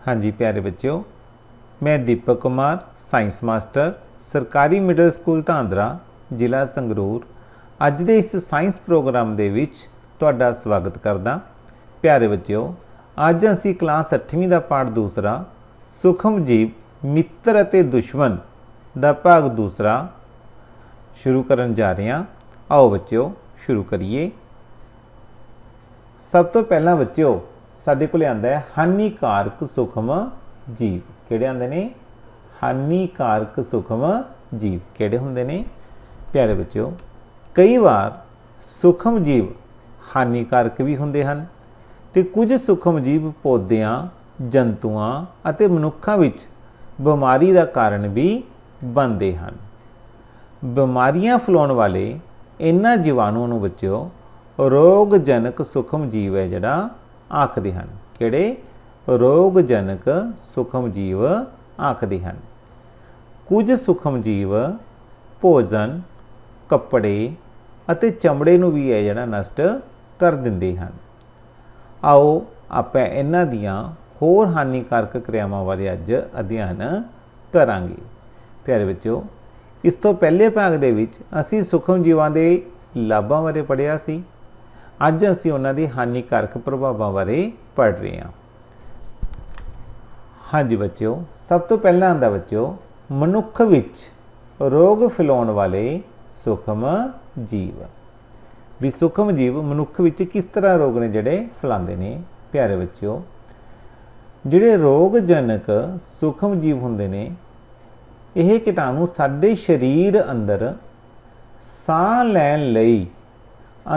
हाँ जी प्यारे बच्चों, मैं दीपक कुमार साइंस मास्टर सरकारी मिडल स्कूल धांदरा ਜ਼ਿਲ੍ਹਾ ਸੰਗਰੂਰ ਅੱਜ ਦੇ ਇਸ ਸਾਇੰਸ ਪ੍ਰੋਗਰਾਮ ਦੇ ਵਿੱਚ ਤੁਹਾਡਾ ਸਵਾਗਤ ਕਰਦਾ। ਪਿਆਰੇ ਬੱਚਿਓ, ਅੱਜ ਅਸੀਂ ਕਲਾਸ 8ਵੀਂ ਦਾ ਪਾਠ ਦੂਸਰਾ ਸੂਖਮ ਜੀਵ ਮਿੱਤਰ ਅਤੇ ਦੁਸ਼ਮਣ ਦਾ ਭਾਗ ਦੂਸਰਾ ਸ਼ੁਰੂ ਕਰਨ ਜਾ ਰਹੇ ਹਾਂ। ਆਓ ਬੱਚਿਓ ਸ਼ੁਰੂ ਕਰੀਏ। ਸਭ ਤੋਂ ਪਹਿਲਾਂ ਬੱਚਿਓ ਸਾਡੇ ਕੋਲ ਆਂਦਾ ਹੈ ਹਾਨੀਕਾਰਕ ਸੂਖਮ ਜੀਵ। ਕਿਹੜੇ ਆਂਦੇ ਨੇ? ਹਾਨੀਕਾਰਕ ਸੂਖਮ ਜੀਵ ਕਿਹੜੇ ਹੁੰਦੇ ਨੇ? ਪਿਆਰੇ ਬੱਚਿਓ, ਕਈ ਵਾਰ ਸੂਖਮ ਜੀਵ ਹਾਨੀਕਾਰਕ ਵੀ ਹੁੰਦੇ ਹਨ ਤੇ ਕੁਝ ਸੂਖਮ ਜੀਵ ਪੌਦਿਆਂ, ਜੰਤੂਆਂ ਅਤੇ ਮਨੁੱਖਾਂ ਵਿੱਚ ਬਿਮਾਰੀ ਦਾ ਕਾਰਨ ਵੀ ਬਣਦੇ ਹਨ। ਬਿਮਾਰੀਆਂ ਫੈਲਾਉਣ ਵਾਲੇ ਇਹਨਾਂ ਜੀਵਾਣੂਆਂ ਨੂੰ ਬੱਚਿਓ ਰੋਗਜਨਕ ਸੂਖਮ ਜੀਵ ਹੈ ਜਿਹੜਾ ਆਖਦੇ ਹਨ। ਕਿਹੜੇ? ਰੋਗਜਨਕ ਸੂਖਮ ਜੀਵ ਆਖਦੇ ਹਨ। ਕੁਝ ਸੂਖਮ ਜੀਵ ਭੋਜਨ, ਕੱਪੜੇ ਅਤੇ ਚਮੜੇ ਨੂੰ ਵੀ ਹੈ ਜਿਹੜਾ ਨਸ਼ਟ ਕਰ ਦਿੰਦੇ ਹਨ। ਆਓ ਆਪਾਂ ਇਹਨਾਂ ਦੀਆਂ ਹੋਰ ਹਾਨੀਕਾਰਕ ਕਿਰਿਆਵਾਂ ਬਾਰੇ ਅੱਜ ਅਧਿਐਨ ਕਰਾਂਗੇ। ਪਿਆਰੇ ਬੱਚਿਓ, ਇਸ ਤੋਂ ਪਹਿਲੇ ਭਾਗ ਦੇ ਵਿੱਚ ਅਸੀਂ ਸੂਖਮ ਜੀਵਾਂ ਦੇ ਲਾਭਾਂ ਬਾਰੇ ਪੜ੍ਹਿਆ ਸੀ। ਅੱਜ ਅਸੀਂ ਉਹਨਾਂ ਦੇ ਹਾਨੀਕਾਰਕ ਪ੍ਰਭਾਵਾਂ ਬਾਰੇ ਪੜ੍ਹ ਰਹੇ ਹਾਂ। ਹਾਂਜੀ ਬੱਚਿਓ, ਸਭ ਤੋਂ ਪਹਿਲਾਂ ਆਉਂਦਾ ਬੱਚਿਓ ਮਨੁੱਖ ਵਿੱਚ ਰੋਗ ਫੈਲਾਉਣ ਵਾਲੇ ਸੂਖਮ ਜੀਵ। ਵੀ ਸੂਖਮ ਜੀਵ ਮਨੁੱਖ ਵਿੱਚ ਕਿਸ ਤਰ੍ਹਾਂ ਰੋਗ ਨੇ ਜਿਹੜੇ ਫੈਲਾਉਂਦੇ ਨੇ? ਪਿਆਰੇ ਬੱਚਿਓ, ਜਿਹੜੇ ਰੋਗਜਨਕ ਸੂਖਮ ਜੀਵ ਹੁੰਦੇ ਨੇ, ਇਹ ਕੀਟਾਣੂ ਸਾਡੇ ਸਰੀਰ ਅੰਦਰ ਸਾਹ ਲੈਣ ਲਈ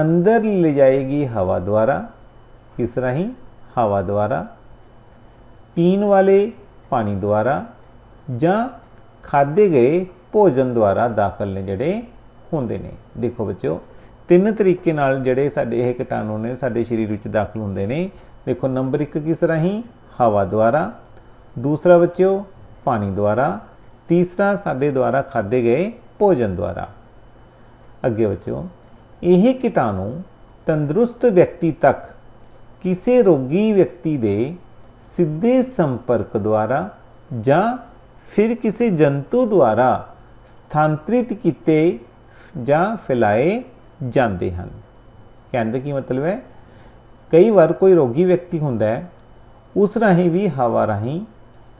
ਅੰਦਰ ਲਿਜਾਏਗੀ ਹਵਾ ਦੁਆਰਾ। ਕਿਸ ਰਾਹੀਂ? ਹਵਾ ਦੁਆਰਾ, ਪੀਣ ਵਾਲੇ ਪਾਣੀ ਦੁਆਰਾ ਜਾਂ ਖਾਦੇ ਗਏ ਭੋਜਨ ਦੁਆਰਾ ਦਾਖਲ ਨੇ ਜਿਹੜੇ ਹੁੰਦੇ ਨੇ। ਦੇਖੋ ਬੱਚਿਓ, ਤਿੰਨ ਤਰੀਕੇ ਨਾਲ ਜਿਹੜੇ ਸਾਡੇ ਇਹ ਕੀਟਾਣੂ ਨੇ ਸਾਡੇ ਸਰੀਰ ਵਿੱਚ ਦਾਖਲ ਹੁੰਦੇ ਨੇ। ਦੇਖੋ, ਨੰਬਰ 1 ਕਿਸ ਰਾਹੀਂ? ਹਵਾ ਦੁਆਰਾ। ਦੂਸਰਾ ਬੱਚਿਓ ਪਾਣੀ ਦੁਆਰਾ। ਤੀਸਰਾ ਸਾਡੇ ਦੁਆਰਾ ਖਾਦੇ ਗਏ ਭੋਜਨ ਦੁਆਰਾ। ਅੱਗੇ ਬੱਚਿਓ, ਇਹ ਕੀਟਾਣੂ ਤੰਦਰੁਸਤ ਵਿਅਕਤੀ ਤੱਕ ਕਿਸੇ ਰੋਗੀ ਵਿਅਕਤੀ ਦੇ ਸਿੱਧੇ ਸੰਪਰਕ ਦੁਆਰਾ ਜਾਂ ਫਿਰ ਕਿਸੇ ਜੰਤੂ ਦੁਆਰਾ ਸਥਾਨਾਂਤਰਿਤ ਕੀਤੇ ਜਾਂ ਫੈਲਾਏ ਜਾਂਦੇ ਹਨ। ਕਹਿਣ ਦਾ ਕੀ ਮਤਲਬ ਹੈ? ਕਈ ਵਾਰ ਕੋਈ ਰੋਗੀ ਵਿਅਕਤੀ ਹੁੰਦਾ ਹੈ, ਉਸ ਰਾਹੀਂ ਵੀ ਹਵਾ ਰਾਹੀਂ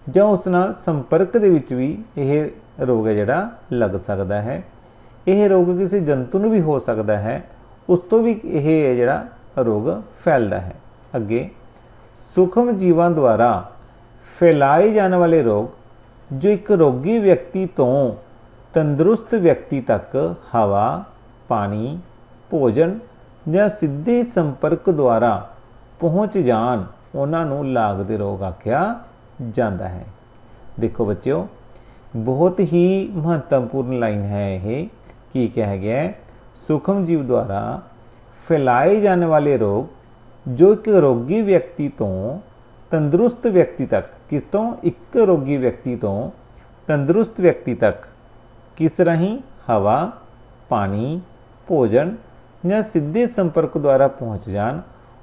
ਜਾਂ ਉਸ ਨਾਲ ਸੰਪਰਕ ਦੇ ਵਿੱਚ ਵੀ ਇਹ ਰੋਗ ਹੈ ਜਿਹੜਾ ਲੱਗ ਸਕਦਾ ਹੈ। ਇਹ ਰੋਗ ਕਿਸੇ ਜੰਤੂ ਨੂੰ ਵੀ ਹੋ ਸਕਦਾ ਹੈ, ਉਸ ਤੋਂ ਵੀ ਇਹ ਜਿਹੜਾ ਰੋਗ ਫੈਲਦਾ ਹੈ। ਅੱਗੇ, ਸੂਖਮ ਜੀਵਾਂ ਦੁਆਰਾ ਫੈਲਾਏ ਜਾਣ ਵਾਲੇ ਰੋਗ ਜੋ ਇੱਕ ਰੋਗੀ ਵਿਅਕਤੀ ਤੋਂ ਤੰਦਰੁਸਤ ਵਿਅਕਤੀ ਤੱਕ ਹਵਾ, ਪਾਣੀ, ਭੋਜਨ ਜਾਂ ਸਿੱਧੇ ਸੰਪਰਕ ਦੁਆਰਾ ਪਹੁੰਚ ਜਾਣ, ਉਹਨਾਂ ਨੂੰ ਲਾਗ ਦੇ ਰੋਗ ਆਖਿਆ ਜਾਂਦਾ ਹੈ। ਦੇਖੋ ਬੱਚਿਓ, ਬਹੁਤ ਹੀ ਮਹੱਤਵਪੂਰਨ ਲਾਈਨ ਹੈ ਇਹ। ਕੀ ਕਿਹਾ ਗਿਆ ਹੈ? ਸੂਖਮ ਜੀਵ ਦੁਆਰਾ ਫੈਲਾਏ ਜਾਣ ਵਾਲੇ ਰੋਗ ਜੋ ਇੱਕ ਰੋਗੀ ਵਿਅਕਤੀ ਤੋਂ ਤੰਦਰੁਸਤ ਵਿਅਕਤੀ ਤੱਕ, ਕਿਸ ਤੋਂ? ਇੱਕ ਰੋਗੀ ਵਿਅਕਤੀ ਤੋਂ ਤੰਦਰੁਸਤ ਵਿਅਕਤੀ ਤੱਕ ਕਿਸ ਰਾਹੀਂ? ਹਵਾ, ਪਾਣੀ, ਭੋਜਨ ਜਾਂ ਸਿੱਧੇ ਸੰਪਰਕ ਦੁਆਰਾ ਪਹੁੰਚ ਜਾਣ,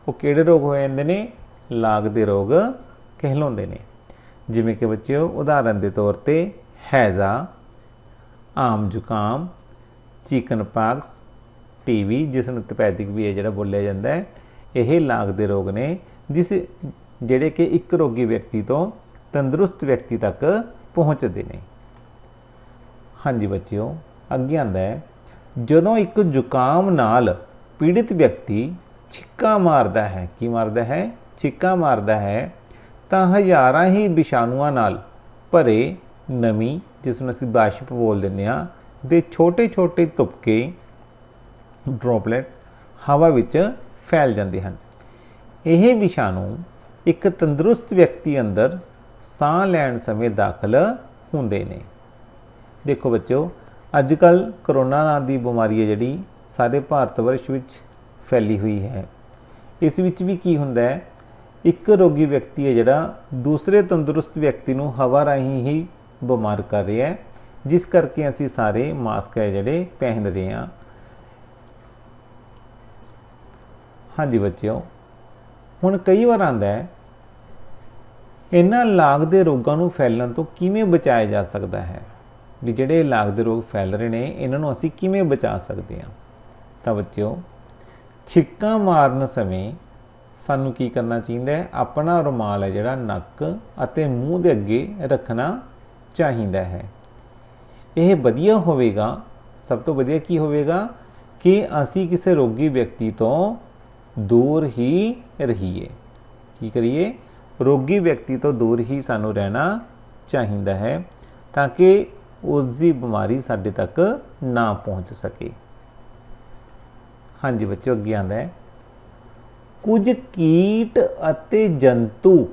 ਉਹ ਕਿਹੜੇ ਰੋਗ ਹੋ ਜਾਂਦੇ ਨੇ? ਲਾਗ ਦੇ ਰੋਗ ਕਹਿਲਾਉਂਦੇ ਨੇ। ਜਿਵੇਂ ਕਿ ਬੱਚਿਓ ਉਦਾਹਰਨ ਦੇ ਤੌਰ ਤੇ ਹੈਜ਼ਾ, ਆਮ ਜ਼ੁਕਾਮ, ਚਿਕਨ ਪਾਕਸ, ਟੀਵੀ ਜਿਸ ਨੂੰ ਤਪੈਦਿਕ ਵੀ ਹੈ ਜਿਹੜਾ ਬੋਲਿਆ ਜਾਂਦਾ ਹੈ, ਇਹ ਲਾਗ ਦੇ ਰੋਗ ਨੇ ਜਿਹੜੇ ਕਿ ਇੱਕ ਰੋਗੀ ਵਿਅਕਤੀ ਤੋਂ ਤੰਦਰੁਸਤ ਵਿਅਕਤੀ ਤੱਕ ਪਹੁੰਚਦੇ ਨੇ। ਹਾਂਜੀ ਬੱਚਿਓ, ਅੱਗੇ ਆਉਂਦਾ ਹੈ ਜਦੋਂ ਇੱਕ ਜ਼ੁਕਾਮ ਨਾਲ ਪੀੜਿਤ ਵਿਅਕਤੀ ਛਿੱਕਾਂ ਮਾਰਦਾ ਹੈ। ਕੀ ਮਾਰਦਾ ਹੈ? ਛਿੱਕਾਂ ਮਾਰਦਾ ਹੈ, ਤਾਂ ਹਜ਼ਾਰਾਂ ਹੀ ਵਿਸ਼ਾਣੂਆਂ ਨਾਲ ਭਰੇ ਨਮੀ, ਜਿਸ ਨੂੰ ਅਸੀਂ ਬਾਸ਼ਪ ਬੋਲ ਦਿੰਦੇ ਹਾਂ, ਦੇ ਛੋਟੇ ਛੋਟੇ ਤੁਪਕੇ ਡ੍ਰੌਪਲੇਟਸ ਹਵਾ ਵਿੱਚ ਫੈਲ ਜਾਂਦੇ ਹਨ। ਇਹ ਵਿਸ਼ਾਣੂ ਇੱਕ ਤੰਦਰੁਸਤ ਵਿਅਕਤੀ ਅੰਦਰ ਸਾਹ ਲੈਣ ਸਮੇਂ ਦਾਖਲ ਹੁੰਦੇ ਨੇ। ਦੇਖੋ ਬੱਚਿਓ, ਅੱਜ ਕੱਲ੍ਹ ਕਰੋਨਾ ਨਾਂ ਦੀ ਬਿਮਾਰੀ ਹੈ ਜਿਹੜੀ ਸਾਰੇ ਭਾਰਤ ਵਰਸ਼ ਵਿੱਚ ਫੈਲੀ ਹੋਈ ਹੈ। ਇਸ ਵਿੱਚ ਵੀ ਕੀ ਹੁੰਦਾ ਹੈ? ਇੱਕ ਰੋਗੀ ਵਿਅਕਤੀ ਹੈ ਜਿਹੜਾ ਦੂਸਰੇ ਤੰਦਰੁਸਤ ਵਿਅਕਤੀ ਨੂੰ ਹਵਾ ਰਾਹੀਂ ਹੀ ਬਿਮਾਰ ਕਰ ਰਿਹਾ ਹੈ, ਜਿਸ ਕਰਕੇ ਅਸੀਂ ਸਾਰੇ ਮਾਸਕ ਹੈ ਜਿਹੜੇ ਪਹਿਨ ਰਹੇ ਹਾਂ। ਹਾਂਜੀ ਬੱਚਿਓ, ਹੁਣ ਕਈ ਵਾਰ ਆਉਂਦਾ ਹੈ ਇਹਨਾਂ ਲਾਗ ਦੇ ਰੋਗਾਂ ਨੂੰ ਫੈਲਣ ਤੋਂ ਕਿਵੇਂ ਬਚਾਇਆ ਜਾ ਸਕਦਾ ਹੈ? ਵੀ ਜਿਹੜੇ ਲਾਗ ਦੇ ਰੋਗ ਫੈਲ ਰਹੇ ਨੇ ਇਹਨਾਂ ਨੂੰ ਅਸੀਂ ਕਿਵੇਂ ਬਚਾ ਸਕਦੇ ਹਾਂ? ਤਾਂ ਬੱਚਿਓ, ਛਿੱਕਾਂ ਮਾਰਨ ਸਮੇਂ ਸਾਨੂੰ ਕੀ ਕਰਨਾ ਚਾਹੀਦਾ ਹੈ? ਆਪਣਾ ਰੁਮਾਲ ਹੈ ਜਿਹੜਾ ਨੱਕ ਅਤੇ ਮੂੰਹ ਦੇ ਅੱਗੇ ਰੱਖਣਾ ਚਾਹੀਦਾ ਹੈ। ਇਹ ਵਧੀਆ ਹੋਵੇਗਾ, ਸਭ ਤੋਂ ਵਧੀਆ ਕੀ ਹੋਵੇਗਾ ਕਿ ਅਸੀਂ ਕਿਸੇ ਰੋਗੀ ਵਿਅਕਤੀ ਤੋਂ ਦੂਰ ਹੀ ਰਹੀਏ। ਕੀ ਕਰੀਏ? ਰੋਗੀ ਵਿਅਕਤੀ ਤੋਂ ਦੂਰ ਹੀ ਸਾਨੂੰ ਰਹਿਣਾ ਚਾਹੀਦਾ ਹੈ ਤਾਂ ਕਿ ਉਸ ਦੀ ਬਿਮਾਰੀ ਸਾਡੇ ਤੱਕ ਨਾ ਪਹੁੰਚ ਸਕੇ। ਹਾਂਜੀ ਬੱਚਿਓ, ਅੱਗੇ ਆਉਂਦਾ ਹੈ, ਕੁਝ ਕੀਟ ਅਤੇ ਜੰਤੂ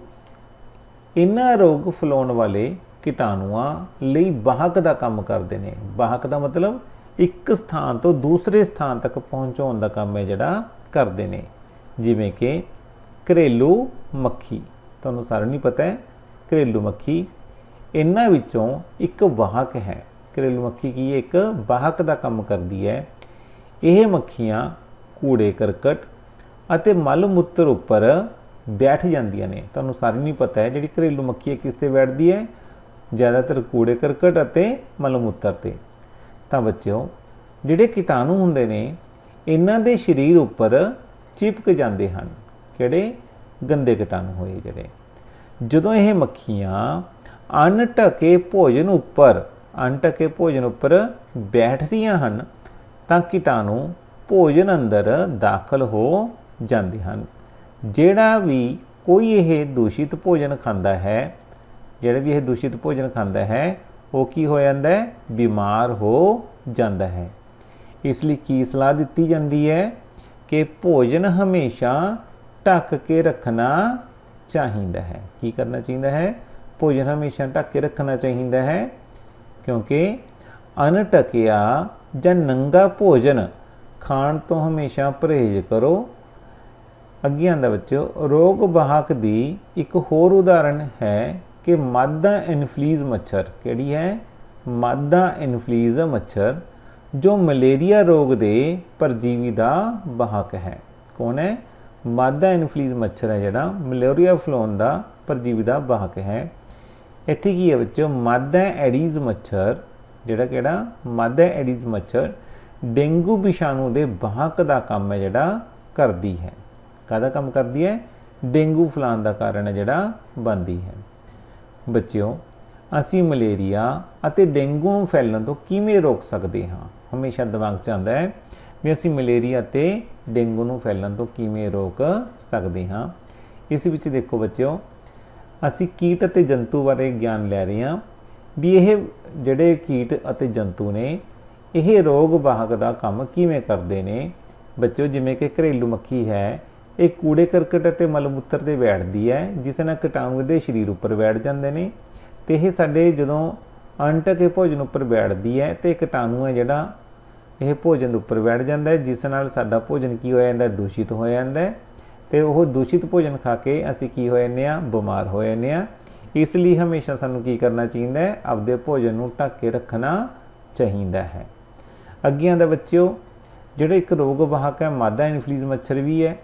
ਇਹਨਾਂ ਰੋਗ ਫੈਲਾਉਣ ਵਾਲੇ ਕੀਟਾਣੂਆਂ ਲਈ ਵਾਹਕ ਦਾ ਕੰਮ ਕਰਦੇ ਨੇ। ਵਾਹਕ ਦਾ ਮਤਲਬ ਇੱਕ ਸਥਾਨ ਤੋਂ ਦੂਸਰੇ ਸਥਾਨ ਤੱਕ ਪਹੁੰਚਾਉਣ ਦਾ ਕੰਮ ਹੈ ਜਿਹੜਾ ਕਰਦੇ ਨੇ। ਜਿਵੇਂ ਕਿ ਘਰੇਲੂ ਮੱਖੀ, ਤੁਹਾਨੂੰ ਸਾਰਿਆਂ ਨੂੰ ਪਤਾ ਹੈ ਘਰੇਲੂ ਮੱਖੀ ਇਹਨਾਂ ਵਿੱਚੋਂ ਇੱਕ ਵਾਹਕ ਹੈ। ਘਰੇਲੂ ਮੱਖੀ ਕੀ ਹੈ? ਇੱਕ ਵਾਹਕ ਦਾ ਕੰਮ ਕਰਦੀ ਹੈ। ਇਹ ਮੱਖੀਆਂ ਕੂੜੇ ਕਰਕਟ ਅਤੇ ਮਲ ਮੂਤਰ ਉੱਪਰ ਬੈਠ ਜਾਂਦੀਆਂ ਨੇ। ਤੁਹਾਨੂੰ ਸਾਰਿਆਂ ਨੂੰ ਪਤਾ ਹੈ ਜਿਹੜੀ ਘਰੇਲੂ ਮੱਖੀ ਹੈ ਕਿਸ ਤੇ ਬੈਠਦੀ ਹੈ? ਜ਼ਿਆਦਾਤਰ ਕੂੜੇ ਕਰਕਟ ਅਤੇ ਮਲ ਮੂਤਰ ਤੇ। ਤਾਂ ਬੱਚਿਓ, ਜਿਹੜੇ ਕੀਟਾਣੂ ਹੁੰਦੇ ਨੇ ਇਹਨਾਂ ਦੇ ਸਰੀਰ ਉੱਪਰ ਚਿਪਕ ਜਾਂਦੇ ਹਨ। ਕਿਹੜੇ? ਗੰਦੇ ਕੀਟਾਣੂ ਹੋਏ ਜਿਹੜੇ। ਜਦੋਂ ਇਹ ਮੱਖੀਆਂ ਅਣਢਕੇ ਭੋਜਨ ਉੱਪਰ ਬੈਠਦੀਆਂ ਹਨ ਤਾਂ ਕੀਟਾਣੂ ਭੋਜਨ ਅੰਦਰ ਦਾਖਲ ਹੋ ਜਾਂਦੇ ਹਨ। ਜਿਹੜਾ ਵੀ ਕੋਈ ਇਹ ਦੂਸ਼ਿਤ ਭੋਜਨ ਖਾਂਦਾ ਹੈ, ਉਹ ਕੀ ਹੋ ਜਾਂਦਾ ਹੈ? ਬਿਮਾਰ ਹੋ ਜਾਂਦਾ ਹੈ। ਇਸ ਲਈ ਕੀ ਸਲਾਹ ਦਿੱਤੀ ਜਾਂਦੀ ਹੈ ਕਿ ਭੋਜਨ ਹਮੇਸ਼ਾ ਢੱਕ ਕੇ ਰੱਖਣਾ ਚਾਹੀਦਾ ਹੈ। ਕੀ ਕਰਨਾ ਚਾਹੀਦਾ ਹੈ? ਭੋਜਨ ਹਮੇਸ਼ਾ ਢੱਕ ਕੇ ਰੱਖਣਾ ਚਾਹੀਦਾ ਹੈ, ਕਿਉਂਕਿ ਅਣਢਕਿਆ ਜਾਂ ਨੰਗਾ ਭੋਜਨ ਖਾਣ ਤੋਂ ਹਮੇਸ਼ਾ ਪਰਹੇਜ਼ ਕਰੋ। ਅੱਗੇ ਆਉਂਦਾ ਬੱਚਿਓ, ਰੋਗ ਵਾਹਕ ਦੀ ਇੱਕ ਹੋਰ ਉਦਾਹਰਣ ਹੈ ਕਿ ਮਾਦਾ ਐਨਫਲੀਜ਼ ਮੱਛਰ। ਕਿਹੜੀ ਹੈ? ਮਾਦਾ ਐਨਫਲੀਜ਼ ਮੱਛਰ, ਜੋ ਮਲੇਰੀਆ ਰੋਗ ਦੇ ਪਰਜੀਵੀ ਦਾ ਵਾਹਕ ਹੈ। ਕੌਣ ਹੈ? ਮਾਦਾ ਐਨਫਲੀਜ਼ ਮੱਛਰ ਹੈ ਜਿਹੜਾ ਮਲੇਰੀਆ ਫੈਲਾਉਣ ਦਾ ਪਰਜੀਵੀ ਦਾ ਵਾਹਕ ਹੈ। ਇੱਥੇ ਕੀ ਹੈ ਬੱਚਿਓ? ਮਾਦਾ ਐਡੀਜ਼ ਮੱਛਰ, ਜਿਹੜਾ ਕਿਹੜਾ? ਮਾਦਾ ਐਡੀਜ਼ ਮੱਛਰ ਡੇਂਗੂ ਵਿਸ਼ਾਣੂ ਦੇ ਵਾਹਕ ਦਾ ਕੰਮ ਹੈ ਜਿਹੜਾ ਕਰਦੀ ਹੈ। ਕਾਹਦਾ ਕੰਮ ਕਰਦੀ ਹੈ? ਡੇਂਗੂ ਫੈਲਾਉਣ ਦਾ ਕਾਰਨ ਹੈ ਜਿਹੜਾ ਬਣਦੀ ਹੈ। ਬੱਚਿਓ, ਅਸੀਂ ਮਲੇਰੀਆ ਅਤੇ ਡੇਂਗੂ ਨੂੰ ਫੈਲਣ ਤੋਂ ਕਿਵੇਂ ਰੋਕ ਸਕਦੇ ਹਾਂ? ਹਮੇਸ਼ਾ ਦਿਮਾਗ 'ਚ ਆਉਂਦਾ ਹੈ ਵੀ ਅਸੀਂ ਮਲੇਰੀਆ ਅਤੇ ਡੇਂਗੂ ਨੂੰ ਫੈਲਣ ਤੋਂ ਕਿਵੇਂ ਰੋਕ ਸਕਦੇ ਹਾਂ। ਇਸ ਵਿੱਚ ਦੇਖੋ ਬੱਚਿਓ, ਅਸੀਂ ਕੀਟ ਅਤੇ ਜੰਤੂ ਬਾਰੇ ਗਿਆਨ ਲੈ ਰਹੇ ਹਾਂ ਵੀ ਇਹ ਜਿਹੜੇ ਕੀਟ ਅਤੇ ਜੰਤੂ ਨੇ ਇਹ ਰੋਗ ਵਾਹਕ ਦਾ ਕੰਮ ਕਿਵੇਂ ਕਰਦੇ ਨੇ। ਬੱਚਿਓ, ਜਿਵੇਂ ਕਿ ਘਰੇਲੂ ਮੱਖੀ ਹੈ, ਇਹ ਕੂੜੇ ਕਰਕਟ ਅਤੇ ਮਲ ਮੂਤਰ 'ਤੇ ਬੈਠਦੀ ਹੈ, ਜਿਸ ਨਾਲ ਕੀਟਾਣੂ ਦੇ ਸਰੀਰ ਉੱਪਰ ਬੈਠ ਜਾਂਦੇ ਨੇ ਅਤੇ ਇਹ ਸਾਡੇ ਜਦੋਂ ਅਣਢਕੇ ਭੋਜਨ ਉੱਪਰ ਬੈਠਦੀ ਹੈ ਅਤੇ ਕੀਟਾਣੂ ਹੈ ਜਿਹੜਾ ਇਹ ਭੋਜਨ ਦੇ ਉੱਪਰ ਬੈਠ ਜਾਂਦਾ ਹੈ, ਜਿਸ ਨਾਲ ਸਾਡਾ ਭੋਜਨ ਕੀ ਹੋ ਜਾਂਦਾ? ਦੂਸ਼ਿਤ ਹੋ ਜਾਂਦਾ ਹੈ ਅਤੇ ਉਹ ਦੂਸ਼ਿਤ ਭੋਜਨ ਖਾ ਕੇ ਅਸੀਂ ਕੀ ਹੋ ਜਾਂਦੇ ਹਾਂ? ਬਿਮਾਰ ਹੋ ਜਾਂਦੇ ਹਾਂ। ਇਸ ਲਈ ਹਮੇਸ਼ਾ ਸਾਨੂੰ ਕੀ ਕਰਨਾ ਚਾਹੀਦਾ ਹੈ? ਆਪਦੇ ਭੋਜਨ ਨੂੰ ਢੱਕ ਕੇ ਰੱਖਣਾ ਚਾਹੀਦਾ ਹੈ। ਅੱਗੇ ਆਉਂਦਾ ਬੱਚਿਓ, ਜਿਹੜਾ ਇੱਕ ਰੋਗ ਵਾਹਕ ਹੈ ਮਾਦਾ ਐਨਫਲੀਜ਼ ਮੱਛਰ ਵੀ ਹੈ,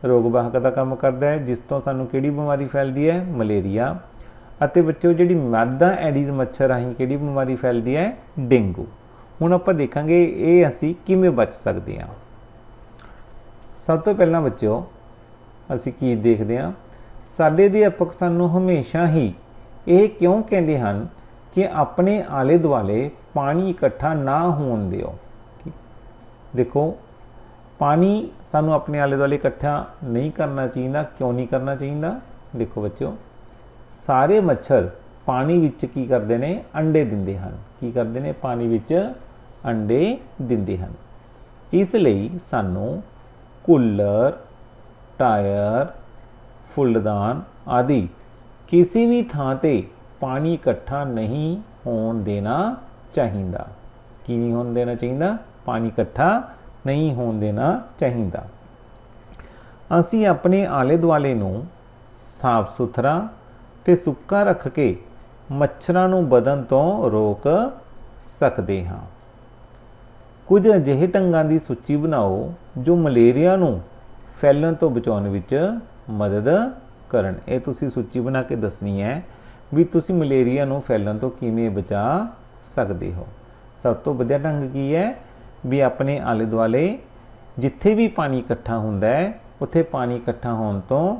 ਰੋਗ ਵਾਹਕ ਦਾ ਕੰਮ ਕਰਦਾ ਹੈ, ਜਿਸ ਤੋਂ ਸਾਨੂੰ ਕਿਹੜੀ ਬਿਮਾਰੀ ਫੈਲਦੀ ਹੈ? ਮਲੇਰੀਆ। ਅਤੇ ਬੱਚਿਓ, ਜਿਹੜੀ ਮਾਦਾ ਐਡੀਜ਼ ਮੱਛਰ ਰਾਹੀਂ ਕਿਹੜੀ ਬਿਮਾਰੀ ਫੈਲਦੀ ਹੈ? ਡੇਂਗੂ। ਹੁਣ ਆਪਾਂ ਦੇਖਾਂਗੇ ਇਹ ਅਸੀਂ ਕਿਵੇਂ ਬਚ ਸਕਦੇ ਹਾਂ। ਸਭ ਤੋਂ ਪਹਿਲਾਂ ਬੱਚਿਓ, ਅਸੀਂ ਕੀ ਦੇਖਦੇ ਹਾਂ? ਸਾਡੇ ਅਧਿਆਪਕ ਸਾਨੂੰ ਹਮੇਸ਼ਾ ਹੀ ਇਹ ਕਿਉਂ ਕਹਿੰਦੇ ਹਨ ਕਿ ਆਪਣੇ ਆਲੇ ਦੁਆਲੇ ਪਾਣੀ ਇਕੱਠਾ ਨਾ ਹੋਣ ਦਿਓ। ਦੇਖੋ, ਪਾਣੀ ਸਾਨੂੰ ਆਪਣੇ ਆਲੇ ਦੁਆਲੇ ਇਕੱਠਾ ਨਹੀਂ ਕਰਨਾ ਚਾਹੀਦਾ। ਕਿਉਂ ਨਹੀਂ ਕਰਨਾ ਚਾਹੀਦਾ? ਦੇਖੋ ਬੱਚਿਓ, ਸਾਰੇ ਮੱਛਰ ਪਾਣੀ ਵਿੱਚ ਕੀ ਕਰਦੇ ਨੇ? ਅੰਡੇ ਦਿੰਦੇ ਹਨ। ਕੀ ਕਰਦੇ ਨੇ? ਪਾਣੀ ਵਿੱਚ ਅੰਡੇ ਦਿੰਦੇ ਹਨ। ਇਸ ਲਈ ਸਾਨੂੰ ਕੂਲਰ, ਟਾਇਰ, ਫੁੱਲਦਾਨ ਆਦਿ ਕਿਸੇ ਵੀ ਥਾਂ ਤੇ ਪਾਣੀ ਇਕੱਠਾ ਨਹੀਂ ਹੋਣ ਦੇਣਾ ਚਾਹੀਦਾ। ਕੀ ਨਹੀਂ ਹੋਣ ਦੇਣਾ ਚਾਹੀਦਾ? ਪਾਣੀ ਇਕੱਠਾ ਨਹੀਂ ਹੋਣ ਦੇਣਾ ਚਾਹੀਦਾ। ਅਸੀਂ ਆਪਣੇ ਆਲੇ ਦੁਆਲੇ ਨੂੰ ਸਾਫ਼ ਸੁਥਰਾ ਤੇ ਸੁੱਕਾ ਰੱਖ ਕੇ ਮੱਛਰਾਂ ਨੂੰ ਵਧਣ ਤੋਂ ਰੋਕ ਸਕਦੇ ਹਾਂ। ਕੁਝ ਅਜਿਹੇ ਢੰਗਾਂ ਦੀ ਸੂਚੀ ਬਣਾਓ ਜੋ ਮਲੇਰੀਆ ਨੂੰ ਫੈਲਣ ਤੋਂ ਬਚਾਉਣ ਵਿੱਚ ਮਦਦ ਕਰਨ। ਇਹ ਤੁਸੀਂ ਸੂਚੀ ਬਣਾ ਕੇ ਦੱਸਣੀ ਹੈ ਵੀ ਤੁਸੀਂ ਮਲੇਰੀਆ ਨੂੰ ਫੈਲਣ ਤੋਂ ਕਿਵੇਂ ਬਚਾ ਸਕਦੇ ਹੋ। ਸਭ ਤੋਂ ਵਧੀਆ ਢੰਗ ਕੀ ਹੈ ਵੀ ਆਪਣੇ ਆਲੇ ਦੁਆਲੇ ਜਿੱਥੇ ਵੀ ਪਾਣੀ ਇਕੱਠਾ ਹੁੰਦਾ ਹੈ ਉੱਥੇ ਪਾਣੀ ਇਕੱਠਾ ਹੋਣ ਤੋਂ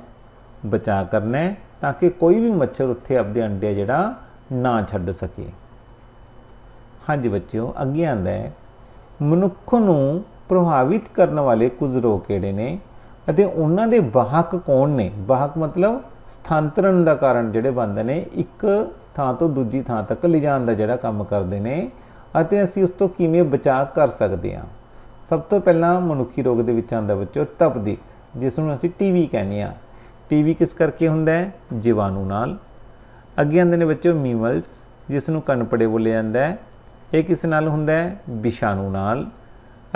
ਬਚਾ ਕਰਨਾ ਹੈ, ਤਾਂ ਕਿ ਕੋਈ ਵੀ ਮੱਛਰ ਉੱਥੇ ਆਪਦੇ ਅੰਡੇ ਜਿਹੜਾ ਨਾ ਛੱਡ ਸਕੇ। ਹਾਂਜੀ ਬੱਚਿਓ, ਅੱਗੇ ਆਉਂਦਾ ਹੈ ਮਨੁੱਖ ਨੂੰ ਪ੍ਰਭਾਵਿਤ ਕਰਨ ਵਾਲੇ ਕੁਝ ਰੋਗ ਕਿਹੜੇ ਨੇ ਅਤੇ ਉਹਨਾਂ ਦੇ ਵਾਹਕ ਕੌਣ ਨੇ। ਵਾਹਕ ਮਤਲਬ ਸਥਾਂਤਰਨ ਦਾ ਕਾਰਨ ਜਿਹੜੇ ਬਣਦੇ ਨੇ, ਇੱਕ ਥਾਂ ਤੋਂ ਦੂਜੀ ਥਾਂ ਤੱਕ ਲਿਜਾਣ ਦਾ ਜਿਹੜਾ ਕੰਮ ਕਰਦੇ ਨੇ, ਅਤੇ ਅਸੀਂ ਉਸ ਤੋਂ ਕਿਵੇਂ ਬਚਾਅ ਕਰ ਸਕਦੇ ਹਾਂ। ਸਭ ਤੋਂ ਪਹਿਲਾਂ ਮਨੁੱਖੀ ਰੋਗ ਦੇ ਵਿੱਚ ਆਉਂਦਾ ਬੱਚੋ ਤਪਦੀ, ਜਿਸ ਨੂੰ ਅਸੀਂ ਟੀਵੀ ਕਹਿੰਦੇ ਹਾਂ। ਟੀਵੀ ਕਿਸ ਕਰਕੇ ਹੁੰਦਾ ਹੈ? ਜੀਵਾਣੂ ਨਾਲ। ਅੱਗੇ ਆਉਂਦੇ ਨੇ ਬੱਚੋ ਮੀਵਲਸ, ਜਿਸ ਨੂੰ ਕਣਪੜੇ ਬੋਲਿਆ ਜਾਂਦਾ ਹੈ। ਇਹ ਕਿਸ ਨਾਲ ਹੁੰਦਾ ਹੈ? ਵਿਸ਼ਾਣੂ ਨਾਲ।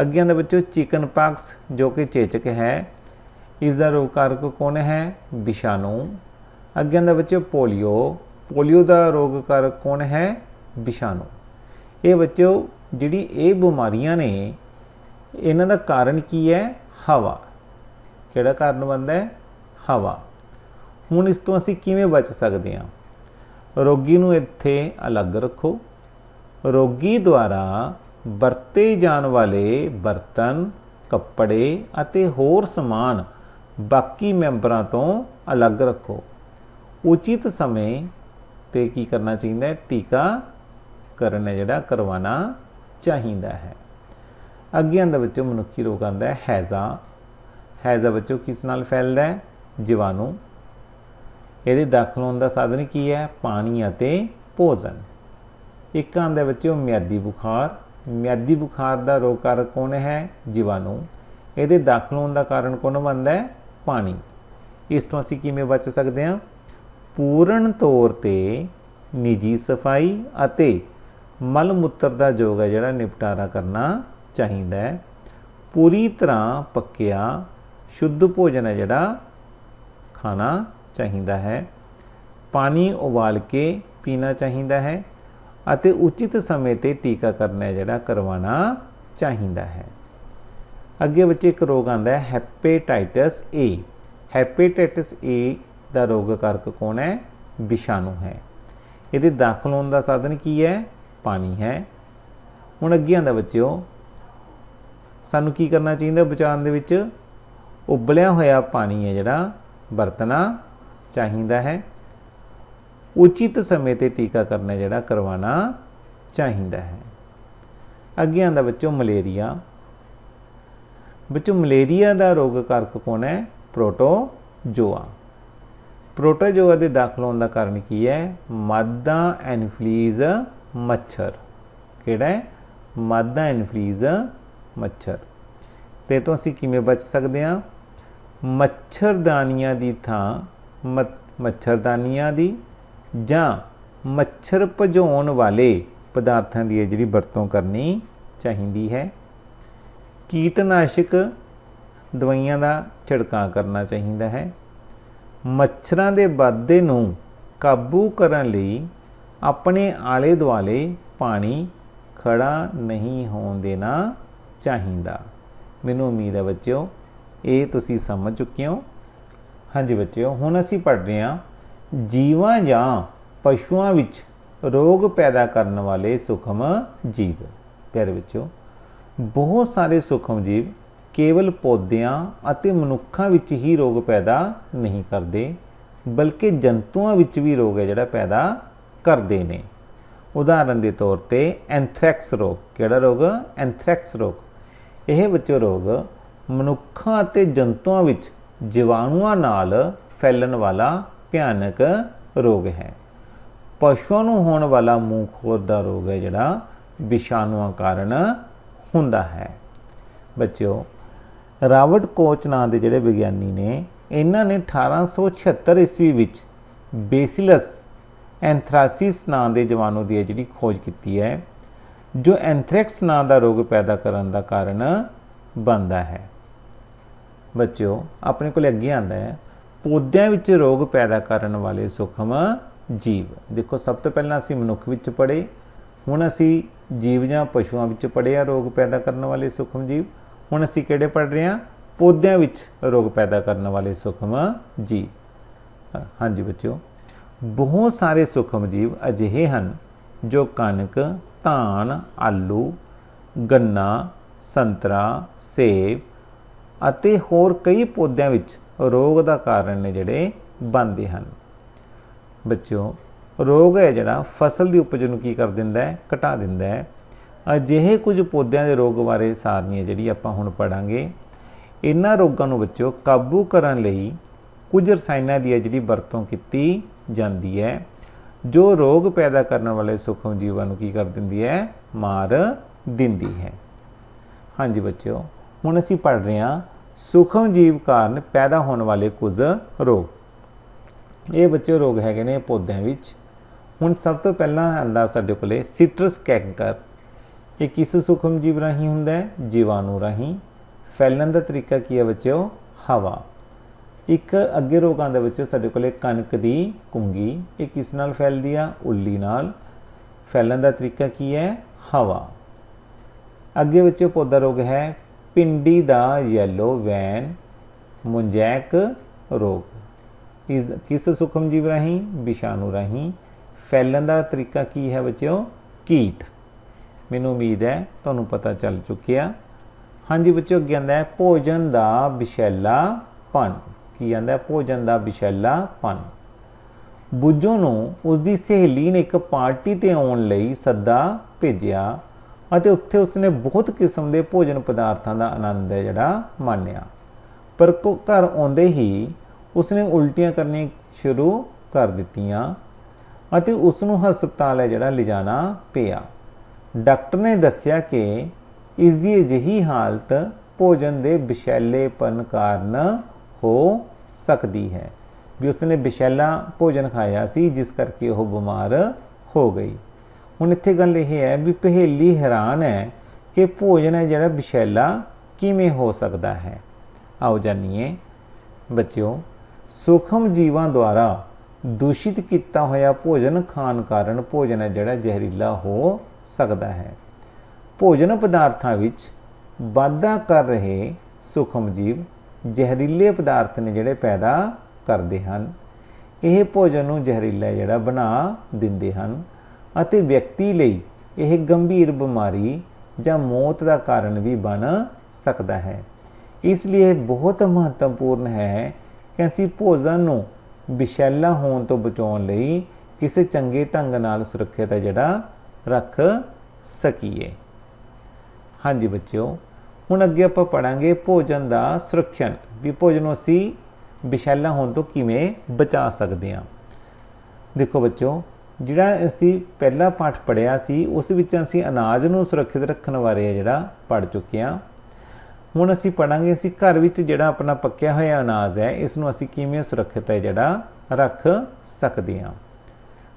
ਅੱਗੇ ਆਉਂਦਾ ਬੱਚੋ ਚਿਕਨ ਪਾਕਸ, ਜੋ ਕਿ ਚੇਚਕ ਹੈ। ਇਸ ਦਾ ਰੋਗ ਕਾਰਕ ਕੌਣ ਹੈ? ਵਿਸ਼ਾਣੂ। ਅੱਗੇ ਆਉਂਦਾ ਬੱਚੋ ਪੋਲੀਓ। ਪੋਲੀਓ ਦਾ ਰੋਗ ਕਾਰਕ ਕੌਣ ਹੈ? ਵਿਸ਼ਾਣੂ। ਇਹ ਬੱਚੋ ਜਿਹੜੀ ਇਹ ਬਿਮਾਰੀਆਂ ਨੇ, ਇਹਨਾਂ ਦਾ ਕਾਰਨ ਕੀ ਹੈ? ਹਵਾ। ਕਿਹੜਾ ਕਾਰਨ ਬਣਦਾ ਹੈ? ਹਵਾ। ਹੁਣ ਇਸ ਤੋਂ ਅਸੀਂ ਕਿਵੇਂ ਬਚ ਸਕਦੇ ਹਾਂ? ਰੋਗੀ ਨੂੰ ਇੱਥੇ ਅਲੱਗ ਰੱਖੋ। ਰੋਗੀ ਦੁਆਰਾ ਵਰਤੇ ਜਾਣ ਵਾਲੇ ਬਰਤਨ, ਕੱਪੜੇ ਅਤੇ ਹੋਰ ਸਮਾਨ ਬਾਕੀ ਮੈਂਬਰਾਂ ਤੋਂ ਅਲੱਗ ਰੱਖੋ। ਉਚਿਤ ਸਮੇਂ ਤੇ ਕੀ ਕਰਨਾ ਚਾਹੀਦਾ ਹੈ? ਟੀਕਾਕਰਨ ਹੈ ਜਿਹੜਾ ਕਰਵਾਉਣਾ ਚਾਹੀਦਾ ਹੈ। ਅੱਗੇ ਆਉਂਦਾ ਬੱਚੋ ਮਨੁੱਖੀ ਰੋਗ ਆਉਂਦਾ ਹੈ ਹੈਜ਼ਾ। ਹੈਜ਼ਾ ਬੱਚੋ ਕਿਸ ਨਾਲ ਫੈਲਦਾ ਹੈ? ਜੀਵਾਣੂ। ਇਹਦੇ ਦਾਖਲ ਹੋਣ ਦਾ ਸਾਧਨ ਕੀ ਹੈ? ਪਾਣੀ ਅਤੇ ਭੋਜਨ। ਇੱਕ ਆਉਂਦਾ ਬੱਚੋ ਮਿਆਦੀ ਬੁਖਾਰ। ਮਿਆਦੀ ਬੁਖਾਰ ਦਾ ਰੋਗ ਕਾਰਕ ਕੌਣ ਹੈ? ਜੀਵਾਣੂ। ਇਹਦੇ ਦਾਖਲ ਹੋਣ ਦਾ ਕਾਰਨ ਕੌਣ ਬਣਦਾ ਹੈ? ਪਾਣੀ। ਇਸ ਤੋਂ ਅਸੀਂ ਕਿਵੇਂ ਬਚ ਸਕਦੇ ਹਾਂ? ਪੂਰਨ ਤੌਰ ਤੇ ਨਿੱਜੀ ਸਫਾਈ ਅਤੇ ਮਲ ਮੂਤਰ ਦਾ ਯੋਗ ਹੈ ਜਿਹੜਾ ਨਿਪਟਾਰਾ ਕਰਨਾ ਚਾਹੀਦਾ ਹੈ। ਪੂਰੀ ਤਰ੍ਹਾਂ ਪੱਕਿਆ ਸ਼ੁੱਧ ਭੋਜਨ ਹੈ ਜਿਹੜਾ ਖਾਣਾ ਚਾਹੀਦਾ ਹੈ। ਪਾਣੀ ਉਬਾਲ ਕੇ ਪੀਣਾ ਚਾਹੀਦਾ ਹੈ ਅਤੇ ਉਚਿਤ ਸਮੇਂ ਤੇ ਟੀਕਾਕਰਨ ਹੈ ਜਿਹੜਾ ਕਰਵਾਉਣਾ ਚਾਹੀਦਾ ਹੈ। ਅੱਗੇ ਬੱਚੇ ਇੱਕ ਰੋਗ ਆਉਂਦਾ ਹੈ ਹੈਪੇਟਾਈਟਸ ਏ। ਹੈਪੇਟਾਈਟਸ ਏ ਦਾ ਰੋਗ ਕਾਰਕ ਕੌਣ ਹੈ? ਵਿਸ਼ਾਣੂ ਹੈ। ਇਹਦੇ ਦਾਖਲ ਹੋਣ ਦਾ ਸਾਧਨ ਕੀ ਹੈ? ਪਾਣੀ ਹੈ। ਹੁਣ ਅੱਗੇ ਆਉਂਦਾ ਬੱਚਿਓ, ਸਾਨੂੰ ਕੀ ਕਰਨਾ ਚਾਹੀਦਾ ਬਚਾਉਣ ਦੇ ਵਿੱਚ? ਉਬਲਿਆ ਹੋਇਆ ਪਾਣੀ ਹੈ ਜਿਹੜਾ ਵਰਤਣਾ ਚਾਹੀਦਾ ਹੈ। ਉਚਿਤ ਸਮੇਂ ਤੇ ਟੀਕਾਕਰਨ ਹੈ ਜਿਹੜਾ ਕਰਵਾਉਣਾ ਚਾਹੀਦਾ ਹੈ। ਅੱਗੇ ਆਉਂਦਾ ਬੱਚੋ ਮਲੇਰੀਆ। ਬੱਚੋ ਮਲੇਰੀਆ ਦਾ ਰੋਗ ਕਾਰਕ ਕੌਣ ਹੈ? ਪ੍ਰੋਟੋਜੋਆ। ਪ੍ਰੋਟੋਜੋਆ ਦੇ ਦਾਖਲ ਹੋਣ ਦਾ ਕਾਰਨ ਕੀ ਹੈ? ਮਾਦਾ ਐਨਫਲੀਜ਼ ਮੱਛਰ। ਕਿਹੜਾ ਹੈ? ਮਾਦਾ ਐਨਫਲੀਜ਼ ਮੱਛਰ। ਤੇ ਤੋਂ ਅਸੀਂ ਕਿਵੇਂ ਬਚ ਸਕਦੇ ਹਾਂ? ਮੱਛਰਦਾਨੀਆਂ ਦੀ ਥਾਂ ਮੱਛਰਦਾਨੀਆਂ ਦੀ ਜਾਂ ਮੱਛਰ ਭਜਾਉਣ ਵਾਲੇ ਪਦਾਰਥਾਂ ਦੀ ਜਿਹੜੀ ਵਰਤੋਂ ਕਰਨੀ ਚਾਹੀਦੀ ਹੈ। ਕੀਟਨਾਸ਼ਕ ਦਵਾਈਆਂ ਦਾ ਛਿੜਕਾਅ ਕਰਨਾ ਚਾਹੀਦਾ ਹੈ। ਮੱਛਰਾਂ ਦੇ ਵਾਧੇ ਨੂੰ ਕਾਬੂ ਕਰਨ ਲਈ ਆਪਣੇ ਆਲੇ ਦੁਆਲੇ ਪਾਣੀ ਖੜਾ ਨਹੀਂ ਹੋਣ ਦੇਣਾ ਚਾਹੀਦਾ। ਮੈਨੂੰ ਉਮੀਦ ਹੈ ਬੱਚਿਓ ਇਹ ਤੁਸੀਂ ਸਮਝ ਚੁੱਕੇ ਹੋ। ਹਾਂਜੀ ਬੱਚਿਓ, ਹੁਣ ਅਸੀਂ ਪੜ੍ਹ ਰਹੇ ਹਾਂ ਜੀਵਾਂ ਜਾਂ ਪਸ਼ੂਆਂ ਵਿੱਚ ਰੋਗ ਪੈਦਾ ਕਰਨ ਵਾਲੇ ਸੂਖਮ ਜੀਵ। ਪਿਆਰੇ ਬੱਚਿਓ, ਬਹੁਤ ਸਾਰੇ ਸੂਖਮ ਜੀਵ ਕੇਵਲ ਪੌਦਿਆਂ ਅਤੇ ਮਨੁੱਖਾਂ ਵਿੱਚ ਹੀ ਰੋਗ ਪੈਦਾ ਨਹੀਂ ਕਰਦੇ, ਬਲਕਿ ਜੰਤੂਆਂ ਵਿੱਚ ਵੀ ਰੋਗ ਹੈ ਜਿਹੜਾ ਪੈਦਾ ਕਰਦੇ ਨੇ। ਉਦਾਹਰਨ ਦੇ ਤੌਰ ਤੇ ਐਂਥ੍ਰੈਕਸ ਰੋਗ। ਕਿਹੜਾ ਰੋਗ? ਐਂਥ੍ਰੈਕਸ ਰੋਗ। ਇਹ ਬੱਚੋ ਰੋਗ ਮਨੁੱਖਾਂ ਅਤੇ ਜੰਤੂਆਂ ਵਿੱਚ ਜੀਵਾਣੂਆਂ ਨਾਲ ਫੈਲਣ ਵਾਲਾ ਭਿਆਨਕ ਰੋਗ ਹੈ। ਪਸ਼ੂਆਂ ਨੂੰ ਹੋਣ ਵਾਲਾ ਮੂੰਹ ਖੋਰ ਦਾ ਰੋਗ ਹੈ ਜਿਹੜਾ ਵਿਸ਼ਾਣੂਆਂ ਕਾਰਨ ਹੁੰਦਾ ਹੈ। ਬੱਚਿਓ, ਰਾਬਰਟ ਕੋਚ ਨਾਂ ਦੇ ਜਿਹੜੇ ਵਿਗਿਆਨੀ ਨੇ, ਇਹਨਾਂ ਨੇ 1876 ਈਸਵੀ ਵਿੱਚ ਬੇਸਿਲਸ ਐਂਥ੍ਰਾਸਿਸ ਨਾਂ ਦੇ ਜੀਵਾਣੂ ਦੀ ਜਿਹੜੀ ਖੋਜ ਕੀਤੀ ਹੈ, ਜੋ ਐਂਥ੍ਰੈਕਸ ਨਾਂ ਦਾ ਰੋਗ ਪੈਦਾ ਕਰਨ ਦਾ ਕਾਰਨ ਬਣਦਾ ਹੈ। ਬੱਚਿਓ, ਆਪਣੇ ਕੋਲ ਅੱਗੇ ਆਉਂਦਾ ਹੈ ਪੌਦਿਆਂ ਵਿੱਚ ਰੋਗ ਪੈਦਾ ਕਰਨ ਵਾਲੇ ਸੂਖਮ ਜੀਵ। ਦੇਖੋ, ਸਭ ਤੋਂ ਪਹਿਲਾਂ ਅਸੀਂ ਮਨੁੱਖ ਵਿੱਚ ਪੜ੍ਹੇ, ਹੁਣ ਅਸੀਂ ਜੀਵ ਜਾਂ ਪਸ਼ੂਆਂ ਵਿੱਚ ਪੜ੍ਹੇ ਆ ਰੋਗ ਪੈਦਾ ਕਰਨ ਵਾਲੇ ਸੂਖਮ ਜੀਵ। ਹੁਣ ਅਸੀਂ ਕਿਹੜੇ ਪੜ੍ਹ ਰਹੇ ਹਾਂ? ਪੌਦਿਆਂ ਵਿੱਚ ਰੋਗ ਪੈਦਾ ਕਰਨ ਵਾਲੇ ਸੂਖਮ ਜੀਵ। हाँ जी बच्चों, बहुत सारे सूक्ष्म जीव अजिहे हैं जो कणक, धान, आलू, गन्ना, संतरा, सेब ਅਤੇ ਹੋਰ ਕਈ ਪੌਦਿਆਂ ਵਿੱਚ ਰੋਗ ਦਾ ਕਾਰਨ ਨੇ ਜਿਹੜੇ ਬਣਦੇ ਹਨ। ਬੱਚਿਓ, ਰੋਗ ਹੈ ਜਿਹੜਾ ਫਸਲ ਦੀ ਉਪਜ ਨੂੰ ਕੀ ਕਰ ਦਿੰਦਾ ਹੈ, ਘਟਾ ਦਿੰਦਾ ਹੈ। ਅਜਿਹੇ ਕੁਝ ਪੌਦਿਆਂ ਦੇ ਰੋਗ ਬਾਰੇ ਸਾਰਨੀ ਜਿਹੜੀ ਆਪਾਂ ਹੁਣ ਪੜਾਂਗੇ। ਇਹਨਾਂ ਰੋਗਾਂ ਨੂੰ ਬੱਚਿਓ ਕਾਬੂ ਕਰਨ ਲਈ ਕੁਝ ਰਸਾਇਣਾਂ ਦੀ ਜਿਹੜੀ ਵਰਤੋਂ ਕੀਤੀ ਜਾਂਦੀ ਹੈ, ਜੋ ਰੋਗ ਪੈਦਾ ਕਰਨ ਵਾਲੇ ਸੂਖਮ ਜੀਵਾਂ ਨੂੰ ਕੀ ਕਰ ਦਿੰਦੀ ਹੈ, ਮਾਰ ਦਿੰਦੀ ਹੈ। ਹਾਂਜੀ ਬੱਚਿਓ, ਹੁਣ ਅਸੀਂ ਪੜ੍ਹ ਰਹੇ ਹਾਂ ਸੂਖਮ ਜੀਵ ਕਾਰਨ ਪੈਦਾ ਹੋਣ ਵਾਲੇ ਕੁਝ ਰੋਗ। ਇਹ ਬੱਚਿਓ ਰੋਗ ਹੈਗੇ ਨੇ ਪੌਦਿਆਂ ਵਿੱਚ। ਹੁਣ ਸਭ ਤੋਂ ਪਹਿਲਾਂ ਆਉਂਦਾ ਸਾਡੇ ਕੋਲੇ ਸਿਟਰਸ ਕੈਂਕਰ। ਇਹ ਕਿਸ ਸੂਖਮ ਜੀਵ ਰਾਹੀਂ ਹੁੰਦਾ ਹੈ, ਜੀਵਾਣੂ ਰਾਹੀਂ। ਫੈਲਣ ਦਾ ਤਰੀਕਾ ਕੀ ਹੈ ਬੱਚਿਓ, ਹਵਾ। ਇੱਕ ਅੱਗੇ ਰੋਗ ਆਉਂਦਾ ਬੱਚਿਓ ਸਾਡੇ ਕੋਲੇ ਕਣਕ ਦੀ ਕੁੰਗੀ। ਇਹ ਕਿਸ ਨਾਲ ਫੈਲਦੀ ਆ, ਉੱਲੀ ਨਾਲ। ਫੈਲਣ ਦਾ ਤਰੀਕਾ ਕੀ ਹੈ, ਹਵਾ। ਅੱਗੇ ਬੱਚਿਓ ਪੌਦਾ ਰੋਗ ਹੈ ਪਿੰਡੀ ਦਾ ਯੈਲੋ ਵੈਨ ਮੁੰਜੈਕ ਰੋਗ। ਇਸ ਕਿਸ ਸੂਖਮ ਜੀਵ ਰਾਹੀਂ, ਵਿਸ਼ਾਣੂ ਰਾਹੀਂ। ਫੈਲਣ ਦਾ ਤਰੀਕਾ ਕੀ ਹੈ ਬੱਚਿਓ, ਕੀਟ। ਮੈਨੂੰ ਉਮੀਦ ਹੈ ਤੁਹਾਨੂੰ ਪਤਾ ਚੱਲ ਚੁੱਕਿਆ। ਹਾਂਜੀ ਬੱਚਿਓ, ਅੱਗੇ ਆਉਂਦਾ ਹੈ ਭੋਜਨ ਦਾ ਵਿਸ਼ੈਲਾਪਨ। ਕੀ ਆਉਂਦਾ ਹੈ, ਭੋਜਨ ਦਾ ਵਿਸ਼ੈਲਾਪਨ। ਬੁੱਝੋ ਨੂੰ ਉਸਦੀ ਸਹੇਲੀ ਨੇ ਇੱਕ ਪਾਰਟੀ ਤੇ ਆਉਣ ਲਈ ਸੱਦਾ ਭੇਜਿਆ ਅਤੇ ਉੱਥੇ ਉਸਨੇ ਬਹੁਤ ਕਿਸਮ ਦੇ ਭੋਜਨ ਪਦਾਰਥਾਂ ਦਾ ਆਨੰਦ ਹੈ ਜਿਹੜਾ ਮਾਣਿਆ। ਪਰ ਘਰ ਆਉਂਦੇ ਹੀ ਉਸਨੇ ਉਲਟੀਆਂ ਕਰਨੀਆਂ ਸ਼ੁਰੂ ਕਰ ਦਿੱਤੀਆਂ ਅਤੇ ਉਸ ਨੂੰ ਹਸਪਤਾਲ ਹੈ ਜਿਹੜਾ ਲਿਜਾਣਾ ਪਿਆ। ਡਾਕਟਰ ਨੇ ਦੱਸਿਆ ਕਿ ਇਸ ਦੀ ਅਜਿਹੀ ਹਾਲਤ ਭੋਜਨ ਦੇ ਵਿਸ਼ੈਲੇਪਨ ਕਾਰਨ ਹੋ ਸਕਦੀ ਹੈ, ਵੀ ਉਸਨੇ ਵਿਸ਼ੈਲਾ ਭੋਜਨ ਖਾਇਆ ਸੀ ਜਿਸ ਕਰਕੇ ਉਹ ਬਿਮਾਰ ਹੋ ਗਈ। ਹੁਣ ਇੱਥੇ ਗੱਲ ਇਹ ਹੈ ਵੀ ਪਹੇਲੀ ਹੈਰਾਨ ਹੈ ਕਿ ਭੋਜਨ ਹੈ ਜਿਹੜਾ ਵਿਸ਼ੈਲਾ ਕਿਵੇਂ ਹੋ ਸਕਦਾ ਹੈ। ਆਓ ਜਾਣੀਏ ਬੱਚਿਓ। ਸੂਖਮ ਜੀਵਾਂ ਦੁਆਰਾ ਦੂਸ਼ਿਤ ਕੀਤਾ ਹੋਇਆ ਭੋਜਨ ਖਾਣ ਕਾਰਨ ਭੋਜਨ ਹੈ ਜਿਹੜਾ ਜ਼ਹਿਰੀਲਾ ਹੋ ਸਕਦਾ ਹੈ। ਭੋਜਨ ਪਦਾਰਥਾਂ ਵਿੱਚ ਵਾਧਾ ਕਰ ਰਹੇ ਸੂਖਮ ਜੀਵ ਜ਼ਹਿਰੀਲੇ ਪਦਾਰਥ ਨੇ ਜਿਹੜੇ ਪੈਦਾ ਕਰਦੇ ਹਨ। ਇਹ ਭੋਜਨ ਨੂੰ ਜ਼ਹਿਰੀਲਾ ਜਿਹੜਾ ਬਣਾ ਦਿੰਦੇ ਹਨ ਅਤੇ ਵਿਅਕਤੀ ਲਈ ਇਹ ਗੰਭੀਰ ਬਿਮਾਰੀ ਜਾਂ ਮੌਤ ਦਾ ਕਾਰਨ ਵੀ ਬਣ ਸਕਦਾ ਹੈ। ਇਸ ਲਈ ਇਹ ਬਹੁਤ ਮਹੱਤਵਪੂਰਨ ਹੈ ਕਿ ਅਸੀਂ ਭੋਜਨ ਨੂੰ ਵਿਸ਼ੈਲਾ ਹੋਣ ਤੋਂ ਬਚਾਉਣ ਲਈ ਕਿਸੇ ਚੰਗੇ ਢੰਗ ਨਾਲ ਸੁਰੱਖਿਅਤ ਹੈ ਜਿਹੜਾ ਰੱਖ ਸਕੀਏ। ਹਾਂਜੀ ਬੱਚਿਓ, ਹੁਣ ਅੱਗੇ ਆਪਾਂ ਪੜਾਂਗੇ ਭੋਜਨ ਦਾ ਸੁਰੱਖਿਅਨ, ਵੀ ਭੋਜਨ ਨੂੰ ਅਸੀਂ ਵਿਸ਼ੈਲਾ ਹੋਣ ਤੋਂ ਕਿਵੇਂ ਬਚਾ ਸਕਦੇ ਹਾਂ। ਦੇਖੋ ਬੱਚਿਓ, ਜਿਹੜਾ ਅਸੀਂ ਪਹਿਲਾ ਪਾਠ ਪੜ੍ਹਿਆ ਸੀ ਉਸ ਵਿੱਚ ਅਸੀਂ ਅਨਾਜ ਨੂੰ ਸੁਰੱਖਿਅਤ ਰੱਖਣ ਬਾਰੇ ਜਿਹੜਾ ਪੜ੍ਹ ਚੁੱਕੇ ਹਾਂ। ਹੁਣ ਅਸੀਂ ਪੜਾਂਗੇ ਅਸੀਂ ਘਰ ਵਿੱਚ ਜਿਹੜਾ ਆਪਣਾ ਪੱਕਿਆ ਹੋਇਆ ਅਨਾਜ ਹੈ ਇਸ ਨੂੰ ਅਸੀਂ ਕਿਵੇਂ ਸੁਰੱਖਿਅਤ ਹੈ ਜਿਹੜਾ ਰੱਖ ਸਕਦੇ ਹਾਂ।